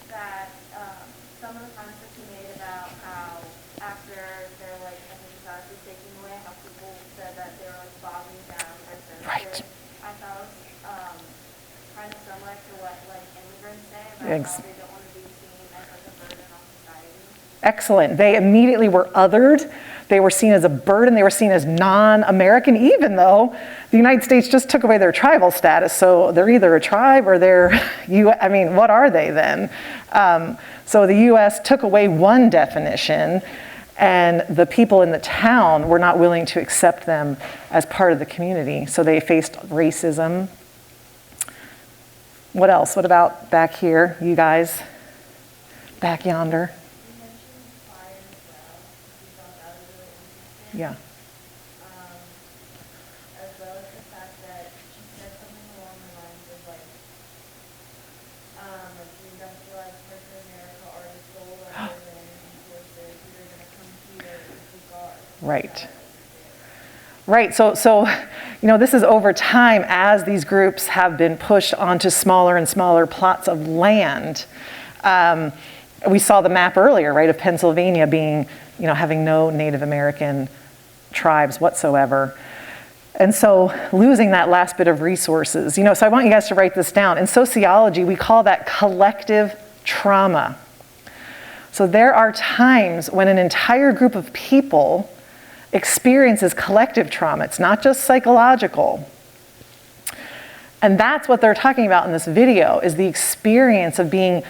that some of the comments that you made about how after they're like, I think the virus was taken away, how people said that they were like bogging down their senses.
Right.
I thought it was kind of similar to what like immigrants say about how they don't want to be seen as like a burden on society.
Excellent. They immediately were othered. They were seen as a burden. They were seen as non-American, even though the United States just took away their tribal status. So they're either a tribe or they're, I mean, what are they then? So the US took away one definition, and the people in the town were not willing to accept them as part of the community. So they faced racism. What else? What about back here, you guys? Back yonder. Yeah.
As well as the fact that she said something along the lines of like the industrialized parts of America are the sole like their resources, they're going to come here if we guard.
Right. Right, so you know, this is over time as these groups have been pushed onto smaller and smaller plots of land. We saw the map earlier, right, of Pennsylvania being, you know, having no Native American tribes whatsoever. And so losing that last bit of resources, you know, so I want you guys to write this down. In sociology, we call that collective trauma. So there are times when an entire group of people experiences collective trauma. It's not just psychological. And that's what they're talking about in this video, is the experience of being,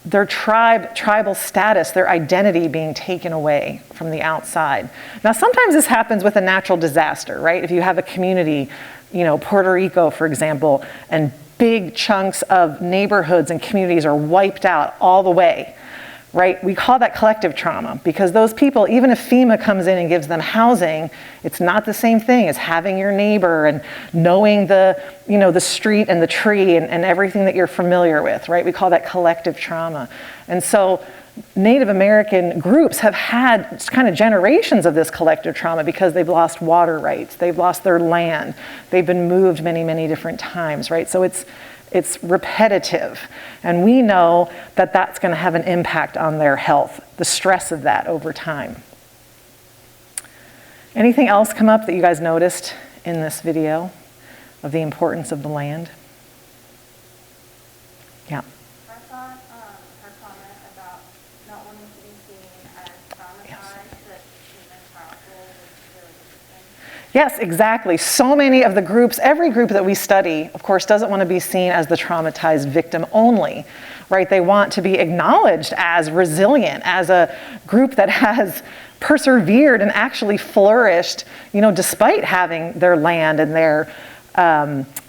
their tribal status, their identity being taken away from the outside. Now, sometimes this happens with a natural disaster, right? If you have a community, Puerto Rico, for example, and big chunks of neighborhoods and communities are wiped out all the way, right? We call that collective trauma, because those people, even if FEMA comes in and gives them housing, it's not the same thing as having your neighbor and knowing the street and the tree and everything that you're familiar with, right? We call that collective trauma. And so Native American groups have had kind of generations of this collective trauma because they've lost water rights, they've lost their land, they've been moved many, many different times, right? So it's repetitive. And we know that that's going to have an impact on their health, the stress of that over time. Anything else come up that you guys noticed in this video of the importance of the land? Yeah.
I thought her comment about not wanting to be seen as traumatized, that she was powerful, was really interesting.
Yes, exactly. So many of the groups, every group that we study, of course, doesn't want to be seen as the traumatized victim only, right? They want to be acknowledged as resilient, as a group that has persevered and actually flourished, despite having their land and their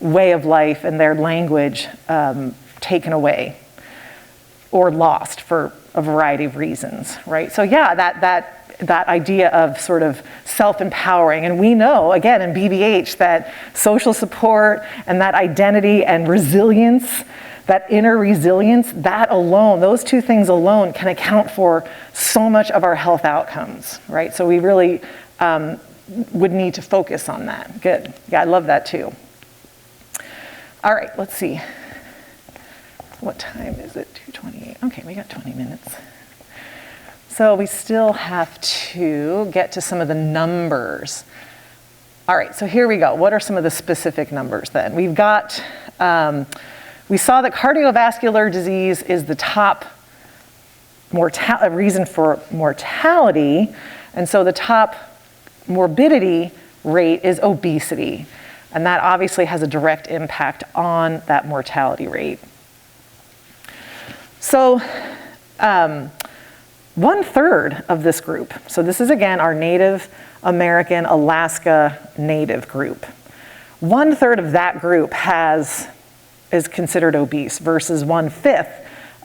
way of life and their language taken away or lost for a variety of reasons, right? So yeah, that idea of sort of self-empowering. And we know, again, in BBH, that social support and that identity and resilience, that inner resilience, that alone, those two things alone can account for so much of our health outcomes, right? So we really would need to focus on that. Good. Yeah, I love that too. All right, let's see. What time is it? 2:28. Okay, we got 20 minutes. So we still have to get to some of the numbers. All right, so here we go. What are some of the specific numbers then? We've got, we saw that cardiovascular disease is the top reason for mortality, and so the top morbidity rate is obesity, and that obviously has a direct impact on that mortality rate. So 1/3 of this group, so this is again our Native American Alaska Native group, 1/3 of that group is considered obese versus 1/5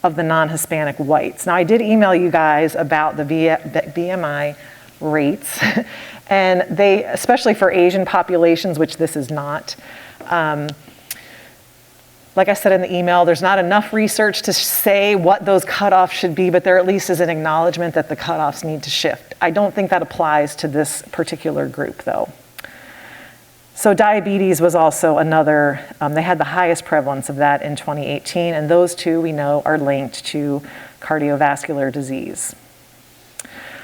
of the non-Hispanic whites. Now I did email you guys about the BMI rates, and they, especially for Asian populations, which this is not, like I said in the email, there's not enough research to say what those cutoffs should be, but there at least is an acknowledgement that the cutoffs need to shift. I don't think that applies to this particular group though. So diabetes was also another, they had the highest prevalence of that in 2018, and those two we know are linked to cardiovascular disease.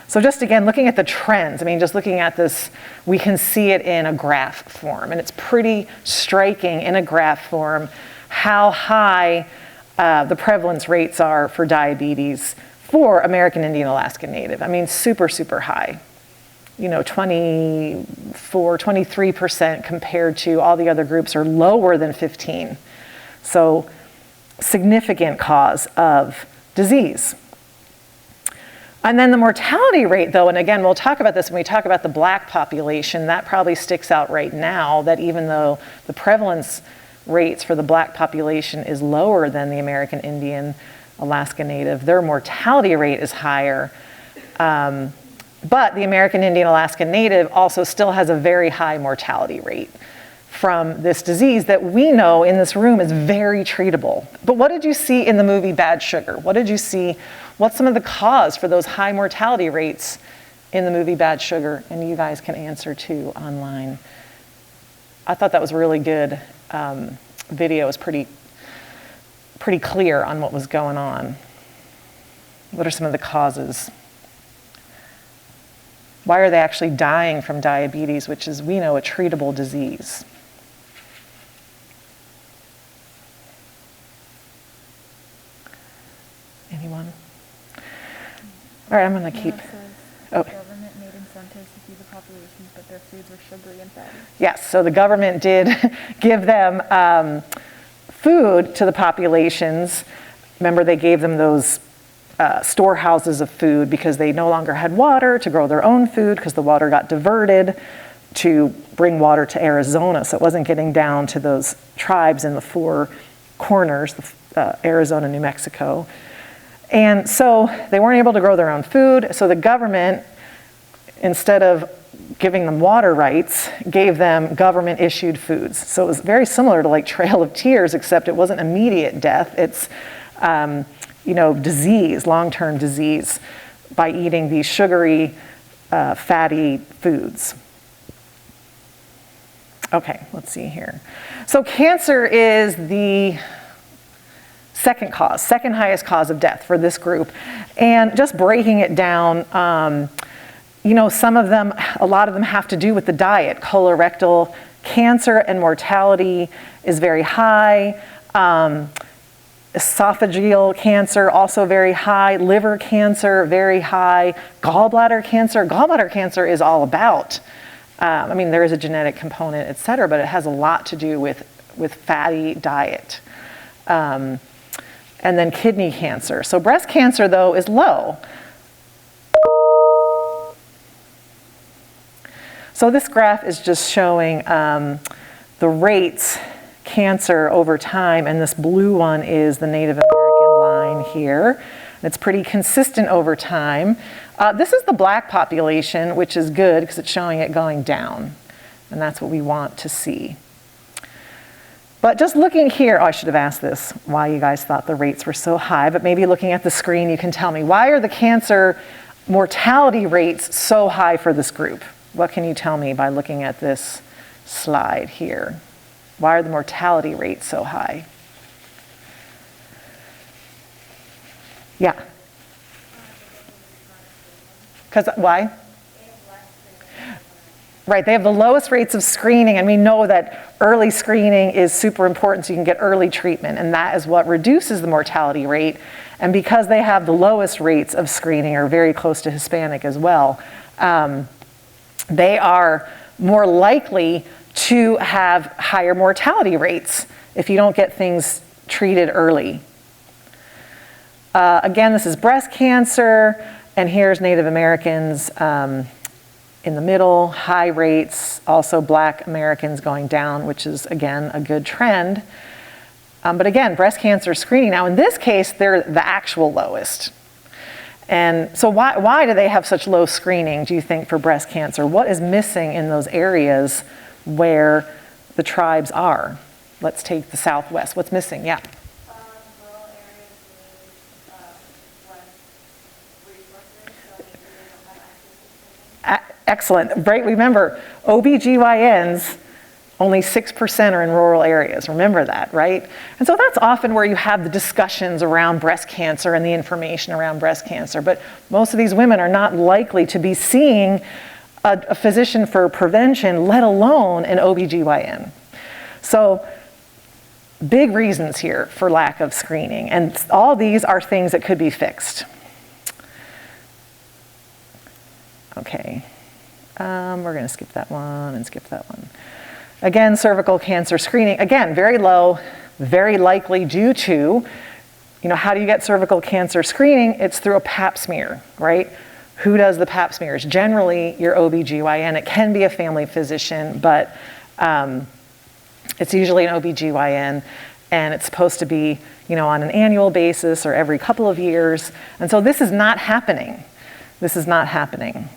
So just again, looking at the trends, just looking at this, we can see it in a graph form, and it's pretty striking in a graph form how high the prevalence rates are for diabetes for American Indian Alaska Native. Super, super high. 23% compared to all the other groups are lower than 15. So significant cause of disease. And then the mortality rate though, and again, we'll talk about this when we talk about the Black population, that probably sticks out right now, that even though the prevalence rates for the Black population is lower than the American Indian Alaska Native, their mortality rate is higher. But the American Indian Alaska Native also still has a very high mortality rate from this disease that we know in this room is very treatable. But what did you see in the movie Bad Sugar? What did you see? What's some of the cause for those high mortality rates in the movie Bad Sugar? And you guys can answer too online. I thought that was really good. Video. It was pretty clear on what was going on. What are some of the causes? Why are they actually dying from diabetes, which is, we know, a treatable disease? Anyone? All right, I'm going to keep.
It says
Oh.
the government made incentives to feed the populations, but their foods were sugary and fatty.
Yes, so the government did give them food to the populations. Remember, they gave them those storehouses of food because they no longer had water to grow their own food because the water got diverted to bring water to Arizona. So it wasn't getting down to those tribes in the four corners, Arizona, New Mexico. And so they weren't able to grow their own food. So the government, instead of giving them water rights, gave them government issued foods. So it was very similar to like Trail of Tears, except it wasn't immediate death. It's, disease, long-term disease by eating these sugary, fatty foods. Okay, let's see here. So cancer is the second highest cause of death for this group. And just breaking it down, some of them, a lot of them have to do with the diet. Colorectal cancer and mortality is very high. Esophageal cancer, also very high. Liver cancer, very high. Gallbladder cancer is all about, there is a genetic component, et cetera, but it has a lot to do with fatty diet. And then kidney cancer. So breast cancer, though, is low. So this graph is just showing the rates cancer over time, and this blue one is the Native American line here. It's pretty consistent over time. This is the black population, which is good because it's showing it going down, and that's what we want to see. But just looking here, I should have asked this, why you guys thought the rates were so high, but maybe looking at the screen you can tell me, why are the cancer mortality rates so high for this group? What can you tell me by looking at this slide here? Why are the mortality rates so high? Yeah. Because why? Right, they have the lowest rates of screening, and we know that early screening is super important so you can get early treatment, and that is what reduces the mortality rate. And because they have the lowest rates of screening, or very close to Hispanic as well, they are more likely to have higher mortality rates if you don't get things treated early. Again, this is breast cancer, and here's Native Americans in the middle, high rates, also Black Americans going down, which is, again, a good trend. But again, breast cancer screening, now in this case, they're the actual lowest. And so why do they have such low screening, do you think, for breast cancer? What is missing in those areas where the tribes are? Let's take the Southwest. What's missing? Yeah.
Rural areas need less resources, so maybe they don't have access to screening.
Excellent. Right. Remember, OBGYNs, only 6% are in rural areas. Remember that, right? And so that's often where you have the discussions around breast cancer and the information around breast cancer. But most of these women are not likely to be seeing a physician for prevention, let alone an OBGYN. So big reasons here for lack of screening. And all these are things that could be fixed. Okay. We're going to skip that one and skip that one. Again, cervical cancer screening, again, very low, very likely due to, how do you get cervical cancer screening? It's through a pap smear, right? Who does the pap smears? Generally, your OBGYN. It can be a family physician, but it's usually an OBGYN, and it's supposed to be, on an annual basis or every couple of years. And so this is not happening. This is not happening.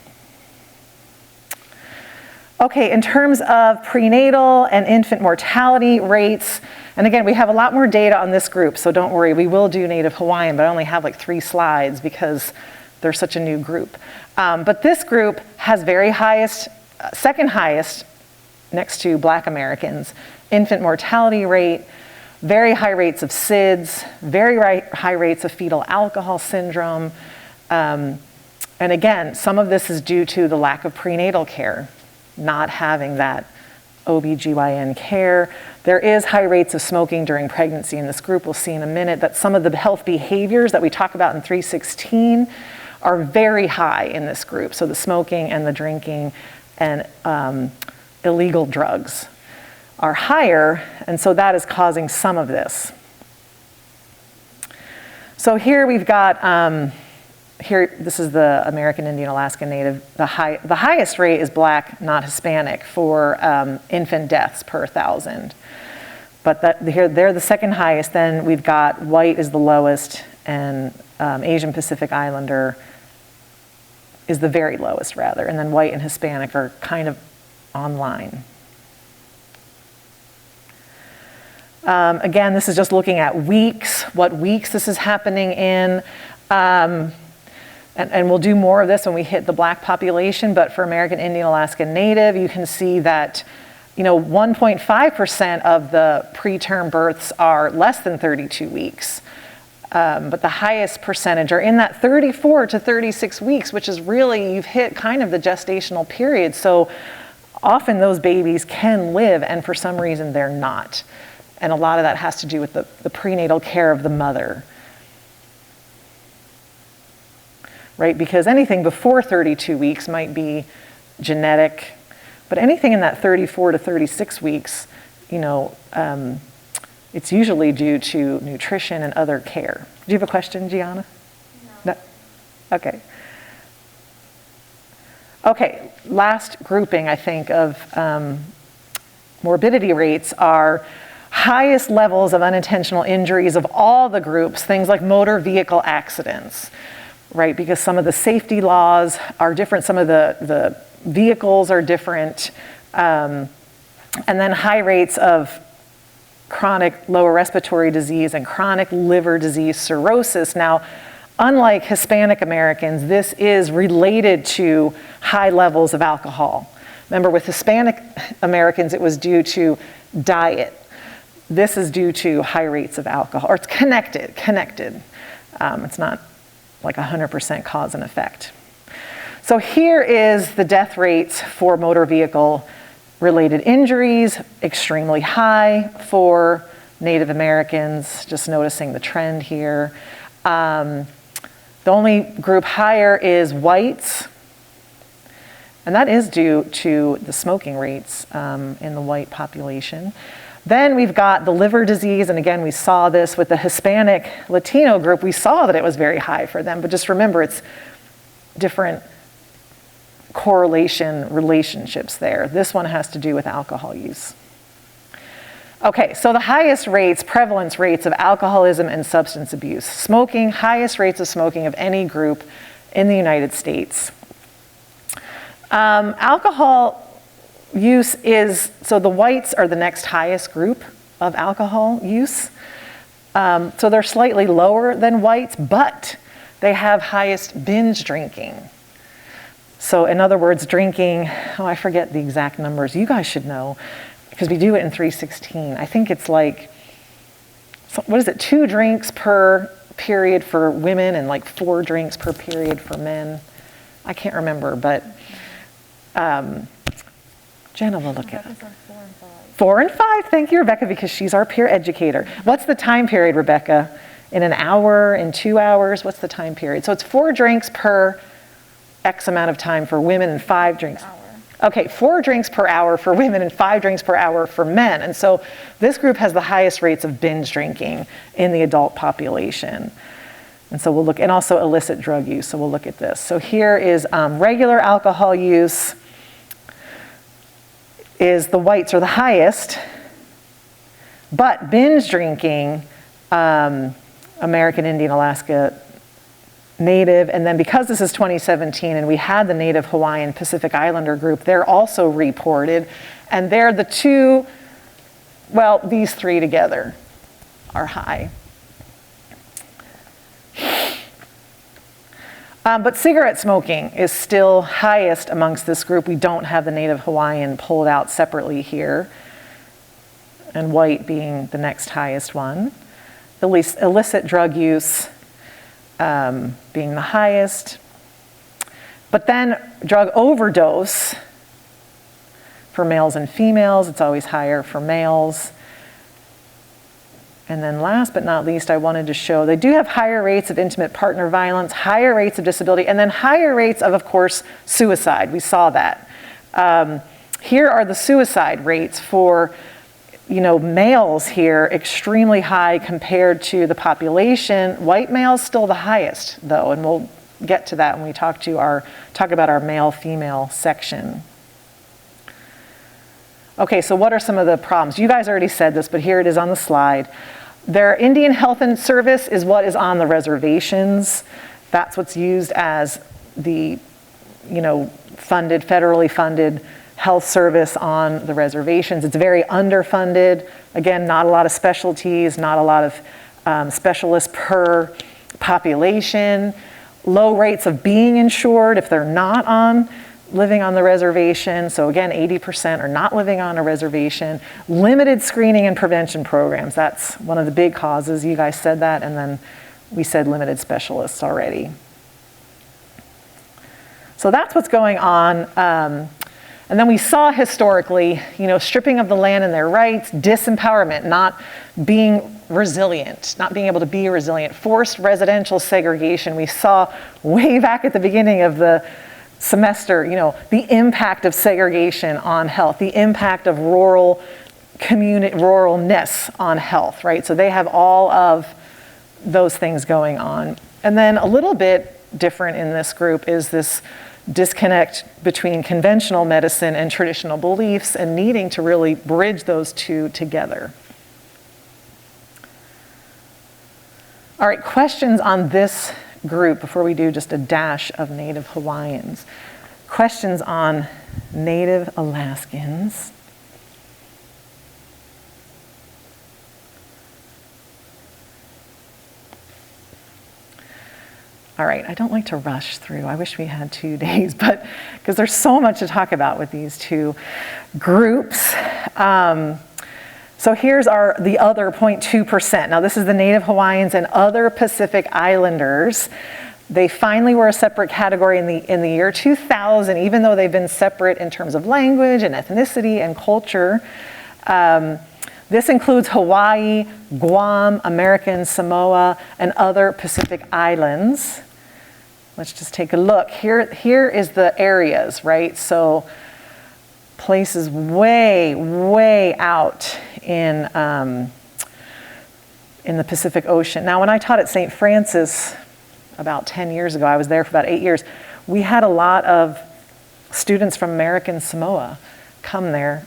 Okay, in terms of prenatal and infant mortality rates, and again, we have a lot more data on this group, so don't worry, we will do Native Hawaiian, but I only have like 3 slides because they're such a new group. But this group has second highest, next to Black Americans, infant mortality rate, very high rates of SIDS, very high rates of fetal alcohol syndrome. And again, some of this is due to the lack of prenatal care, not having that OBGYN care. There is high rates of smoking during pregnancy in this group. We'll see in a minute that some of the health behaviors that we talk about in 316 are very high in this group. So the smoking and the drinking and illegal drugs are higher, and so that is causing some of this. So here we've got, this is the American Indian Alaska Native. The highest rate is Black, not Hispanic, for infant deaths per 1,000. But they're the second highest. Then we've got white is the lowest, and Asian Pacific Islander is the very lowest, rather. And then white and Hispanic are kind of online. Again, this is just looking at weeks, what weeks this is happening in. And we'll do more of this when we hit the Black population, but for American Indian Alaska Native, you can see that 1.5% of the preterm births are less than 32 weeks. But the highest percentage are in that 34 to 36 weeks, which is really, you've hit kind of the gestational period. So often those babies can live, and for some reason they're not. And a lot of that has to do with the prenatal care of the mother. Right, because anything before 32 weeks might be genetic, but anything in that 34 to 36 weeks, it's usually due to nutrition and other care. Do you have a question, JoAnn? No. Okay. Okay, last grouping, I think, of morbidity rates are highest levels of unintentional injuries of all the groups, things like motor vehicle accidents. Right, because some of the safety laws are different, some of the vehicles are different, and then high rates of chronic lower respiratory disease and chronic liver disease, cirrhosis. Now, unlike Hispanic Americans, this is related to high levels of alcohol. Remember, with Hispanic Americans, it was due to diet. This is due to high rates of alcohol, or it's connected. It's not like 100% cause and effect. So here is the death rates for motor vehicle related injuries, extremely high for Native Americans, just noticing the trend here. The only group higher is whites, and that is due to the smoking rates in the white population. Then we've got the liver disease, and again, we saw this with the Hispanic Latino group. We saw that it was very high for them, but just remember, it's different correlation relationships there. This one has to do with alcohol use. Okay, so the highest rates, prevalence rates of alcoholism and substance abuse. Smoking, highest rates of smoking of any group in the United States. Alcohol use is, so the whites are the next highest group of alcohol use. So they're slightly lower than whites, but they have highest binge drinking. So in other words, drinking, I forget the exact numbers. You guys should know, because we do it in 316. I think it's like, 2 drinks per period for women and like 4 drinks per period for men. I can't remember, but Jenna will look at it.
4 and 5.
4 and 5, thank you, Rebecca, because she's our peer educator. What's the time period, Rebecca? In an hour, in 2 hours, what's the time period? So it's 4 drinks per X amount of time for women and 5 drinks. Okay, 4 drinks per hour for women and 5 drinks per hour for men. And so this group has the highest rates of binge drinking in the adult population. And so we'll look, and also illicit drug use, so we'll look at this. So here is regular alcohol use. Is the whites are the highest, but binge drinking, American Indian Alaska Native, and then because this is 2017 and we had the Native Hawaiian Pacific Islander group, they're also reported, and they're the two, well, these 3 together are high. But cigarette smoking is still highest amongst this group. We don't have the Native Hawaiian pulled out separately here, and white being the next highest one. Illicit drug use being the highest. But then drug overdose for males and females. It's always higher for males. And then last but not least, I wanted to show they do have higher rates of intimate partner violence, higher rates of disability, and then higher rates of course, suicide. We saw that. Here are the suicide rates for, males here, extremely high compared to the population. White males still the highest, though, and we'll get to that when we talk about our male-female section. Okay, so what are some of the problems? You guys already said this, but here it is on the slide. Their Indian Health and Service is what is on the reservations. That's what's used as the, federally funded health service on the reservations. It's very underfunded. Again, not a lot of specialties, not a lot of specialists per population. Low rates of being insured if they're not living on the reservation. So again, 80% are not living on a reservation. Limited screening and prevention programs. That's one of the big causes. You guys said that, and then we said limited specialists already. So that's what's going on. And then we saw historically, stripping of the land and their rights, disempowerment, not being resilient, not being able to be resilient, forced residential segregation. We saw way back at the beginning of the semester, the impact of segregation on health, the impact of ruralness on health, right? So they have all of those things going on. And then a little bit different in this group is this disconnect between conventional medicine and traditional beliefs and needing to really bridge those two together. All right, questions on this group before we do just a dash of Native Hawaiians. Questions on Native Alaskans. All right, I don't like to rush through. I wish we had 2 days, but because there's so much to talk about with these two groups. So here's the other 0.2%. Now this is the Native Hawaiians and other Pacific Islanders. They finally were a separate category in the year 2000, even though they've been separate in terms of language and ethnicity and culture. This includes Hawaii, Guam, American Samoa, and other Pacific Islands. Let's just take a look. Here is the areas, right? So places way, way out in the Pacific Ocean. Now, when I taught at St. Francis about 10 years ago, I was there for about 8 years, we had a lot of students from American Samoa come there.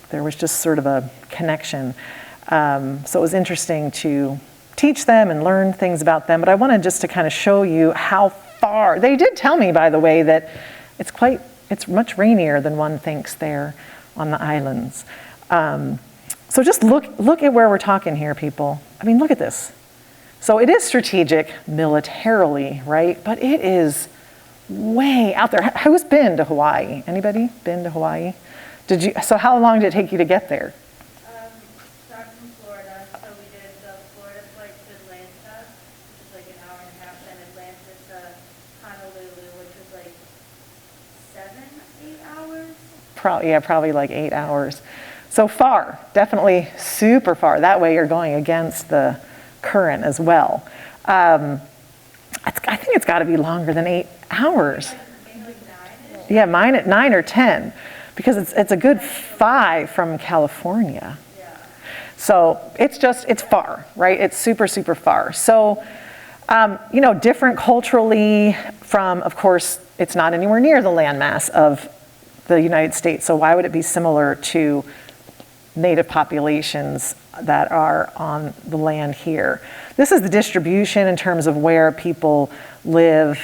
There was just sort of a connection. So it was interesting to teach them and learn things about them, but I wanted just to kind of show you how far. They did tell me, by the way, that it's much rainier than one thinks there on the islands. So just look at where we're talking here, people. I mean, look at this. So it is strategic militarily, right? But it is way out there. Who's been to Hawaii? Anybody been to Hawaii? So how long did it take you to get there?
Start from Florida, so we did the Florida flight to Atlanta, which is like an hour and a half, then Atlanta to Honolulu, which was like 7-8 hours.
Probably like 8 hours. So far, definitely super far. That way you're going against the current as well. I think it's got to be longer than 8 hours.
Maybe like 9-ish.
Yeah, mine at 9 or 10. Because it's a good 5 from California.
Yeah.
So it's far, right? It's super, super far. So, different culturally from, of course, it's not anywhere near the landmass of the United States. So why would it be similar to native populations that are on the land here? This is the distribution in terms of where people live.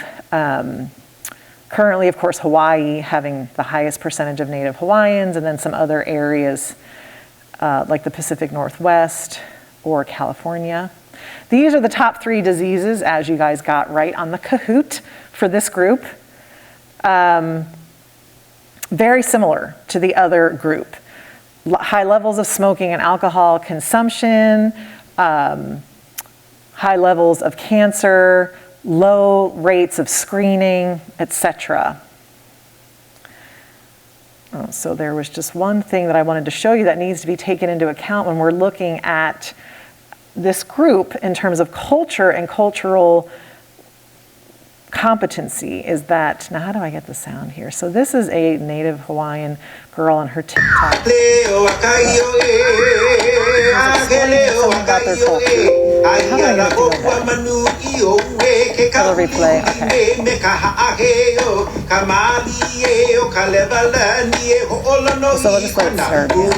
Currently, of course, Hawaii having the highest percentage of Native Hawaiians, and then some other areas like the Pacific Northwest or California. These are the top 3 diseases, as you guys got right on the Kahoot for this group. Very similar to the other group. High levels of smoking and alcohol consumption, high levels of cancer, low rates of screening, etc. So there was just one thing that I wanted to show you that needs to be taken into account when we're looking at this group in terms of culture and cultural competency is that, now how do I get the sound here? So this is a native Hawaiian girl on her TikTok. Explaining something about their culture. How do I get it to go back? It'll replay, okay. So we'll just let it start here.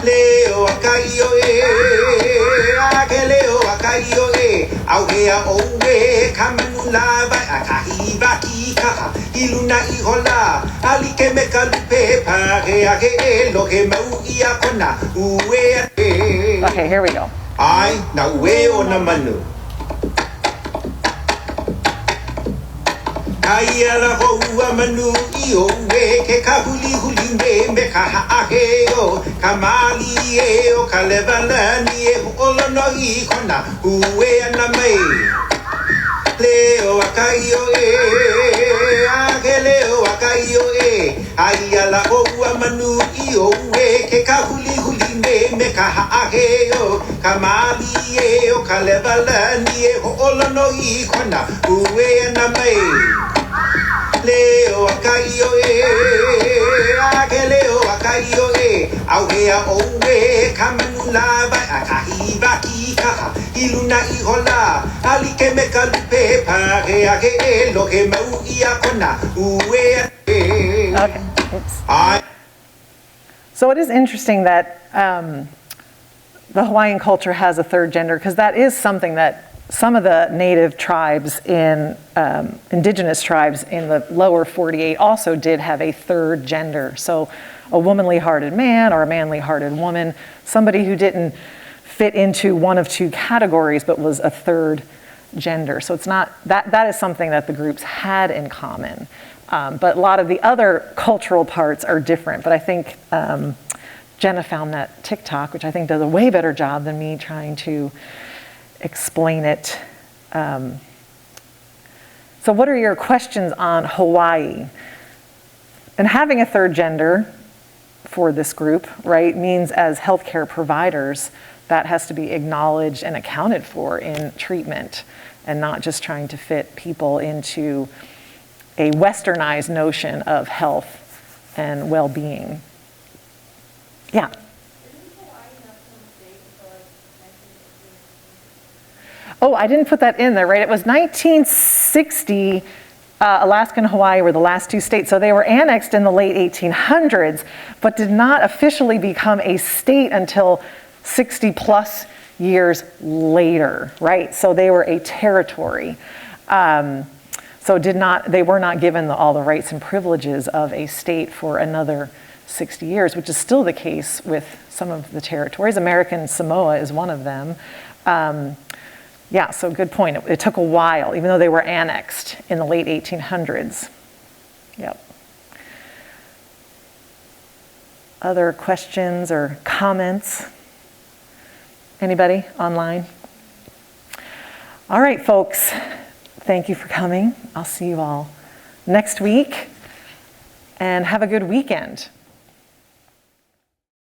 Leo akaio akeleo akaio augea owe kamanula vai akahiva kika iluna ihola alike mekalupe pare ake loke mau ia kona uwe.
Okay, here we go.
Ai na uwe ona manu. Kaiala hoa manu io we ke kahuli huli me kaha aheo kamali eo kalevalani e olo no I kona uwe ana mai leo akaio ageleo akaio aiala hoa manu io we ke kahuli huli me kaha aheo kamali eo kalevalani e olo no I kona uwe ana mai Leo akaio akeleo akaio augea owe kamanula vai akahiva kika iluna ihola alike mekalupe pare ake loke mau ia kona uwe.
Okay. Oops. So it is interesting that the Hawaiian culture has a third gender, because that is something that some of the native tribes indigenous tribes in the lower 48 also did have a third gender. So a womanly hearted man or a manly hearted woman, somebody who didn't fit into one of two categories but was a third gender. So it's not, that is something that the groups had in common. But a lot of the other cultural parts are different. But I think Jenna found that TikTok, which I think does a way better job than me trying to explain it. So what are your questions on Hawaii? And having a third gender for this group, right, means as healthcare providers, that has to be acknowledged and accounted for in treatment, and not just trying to fit people into a westernized notion of health and well-being. Yeah. Oh, I didn't put that in there, right? It was 1960, Alaska and Hawaii were the last two states. So they were annexed in the late 1800s, but did not officially become a state until 60 plus years later, right? So they were a territory. So they were not given all the rights and privileges of a state for another 60 years, which is still the case with some of the territories. American Samoa is one of them. Yeah, so good point. It took a while, even though they were annexed in the late 1800s. Yep. Other questions or comments? Anybody online? All right, folks. Thank you for coming. I'll see you all next week, and have a good weekend.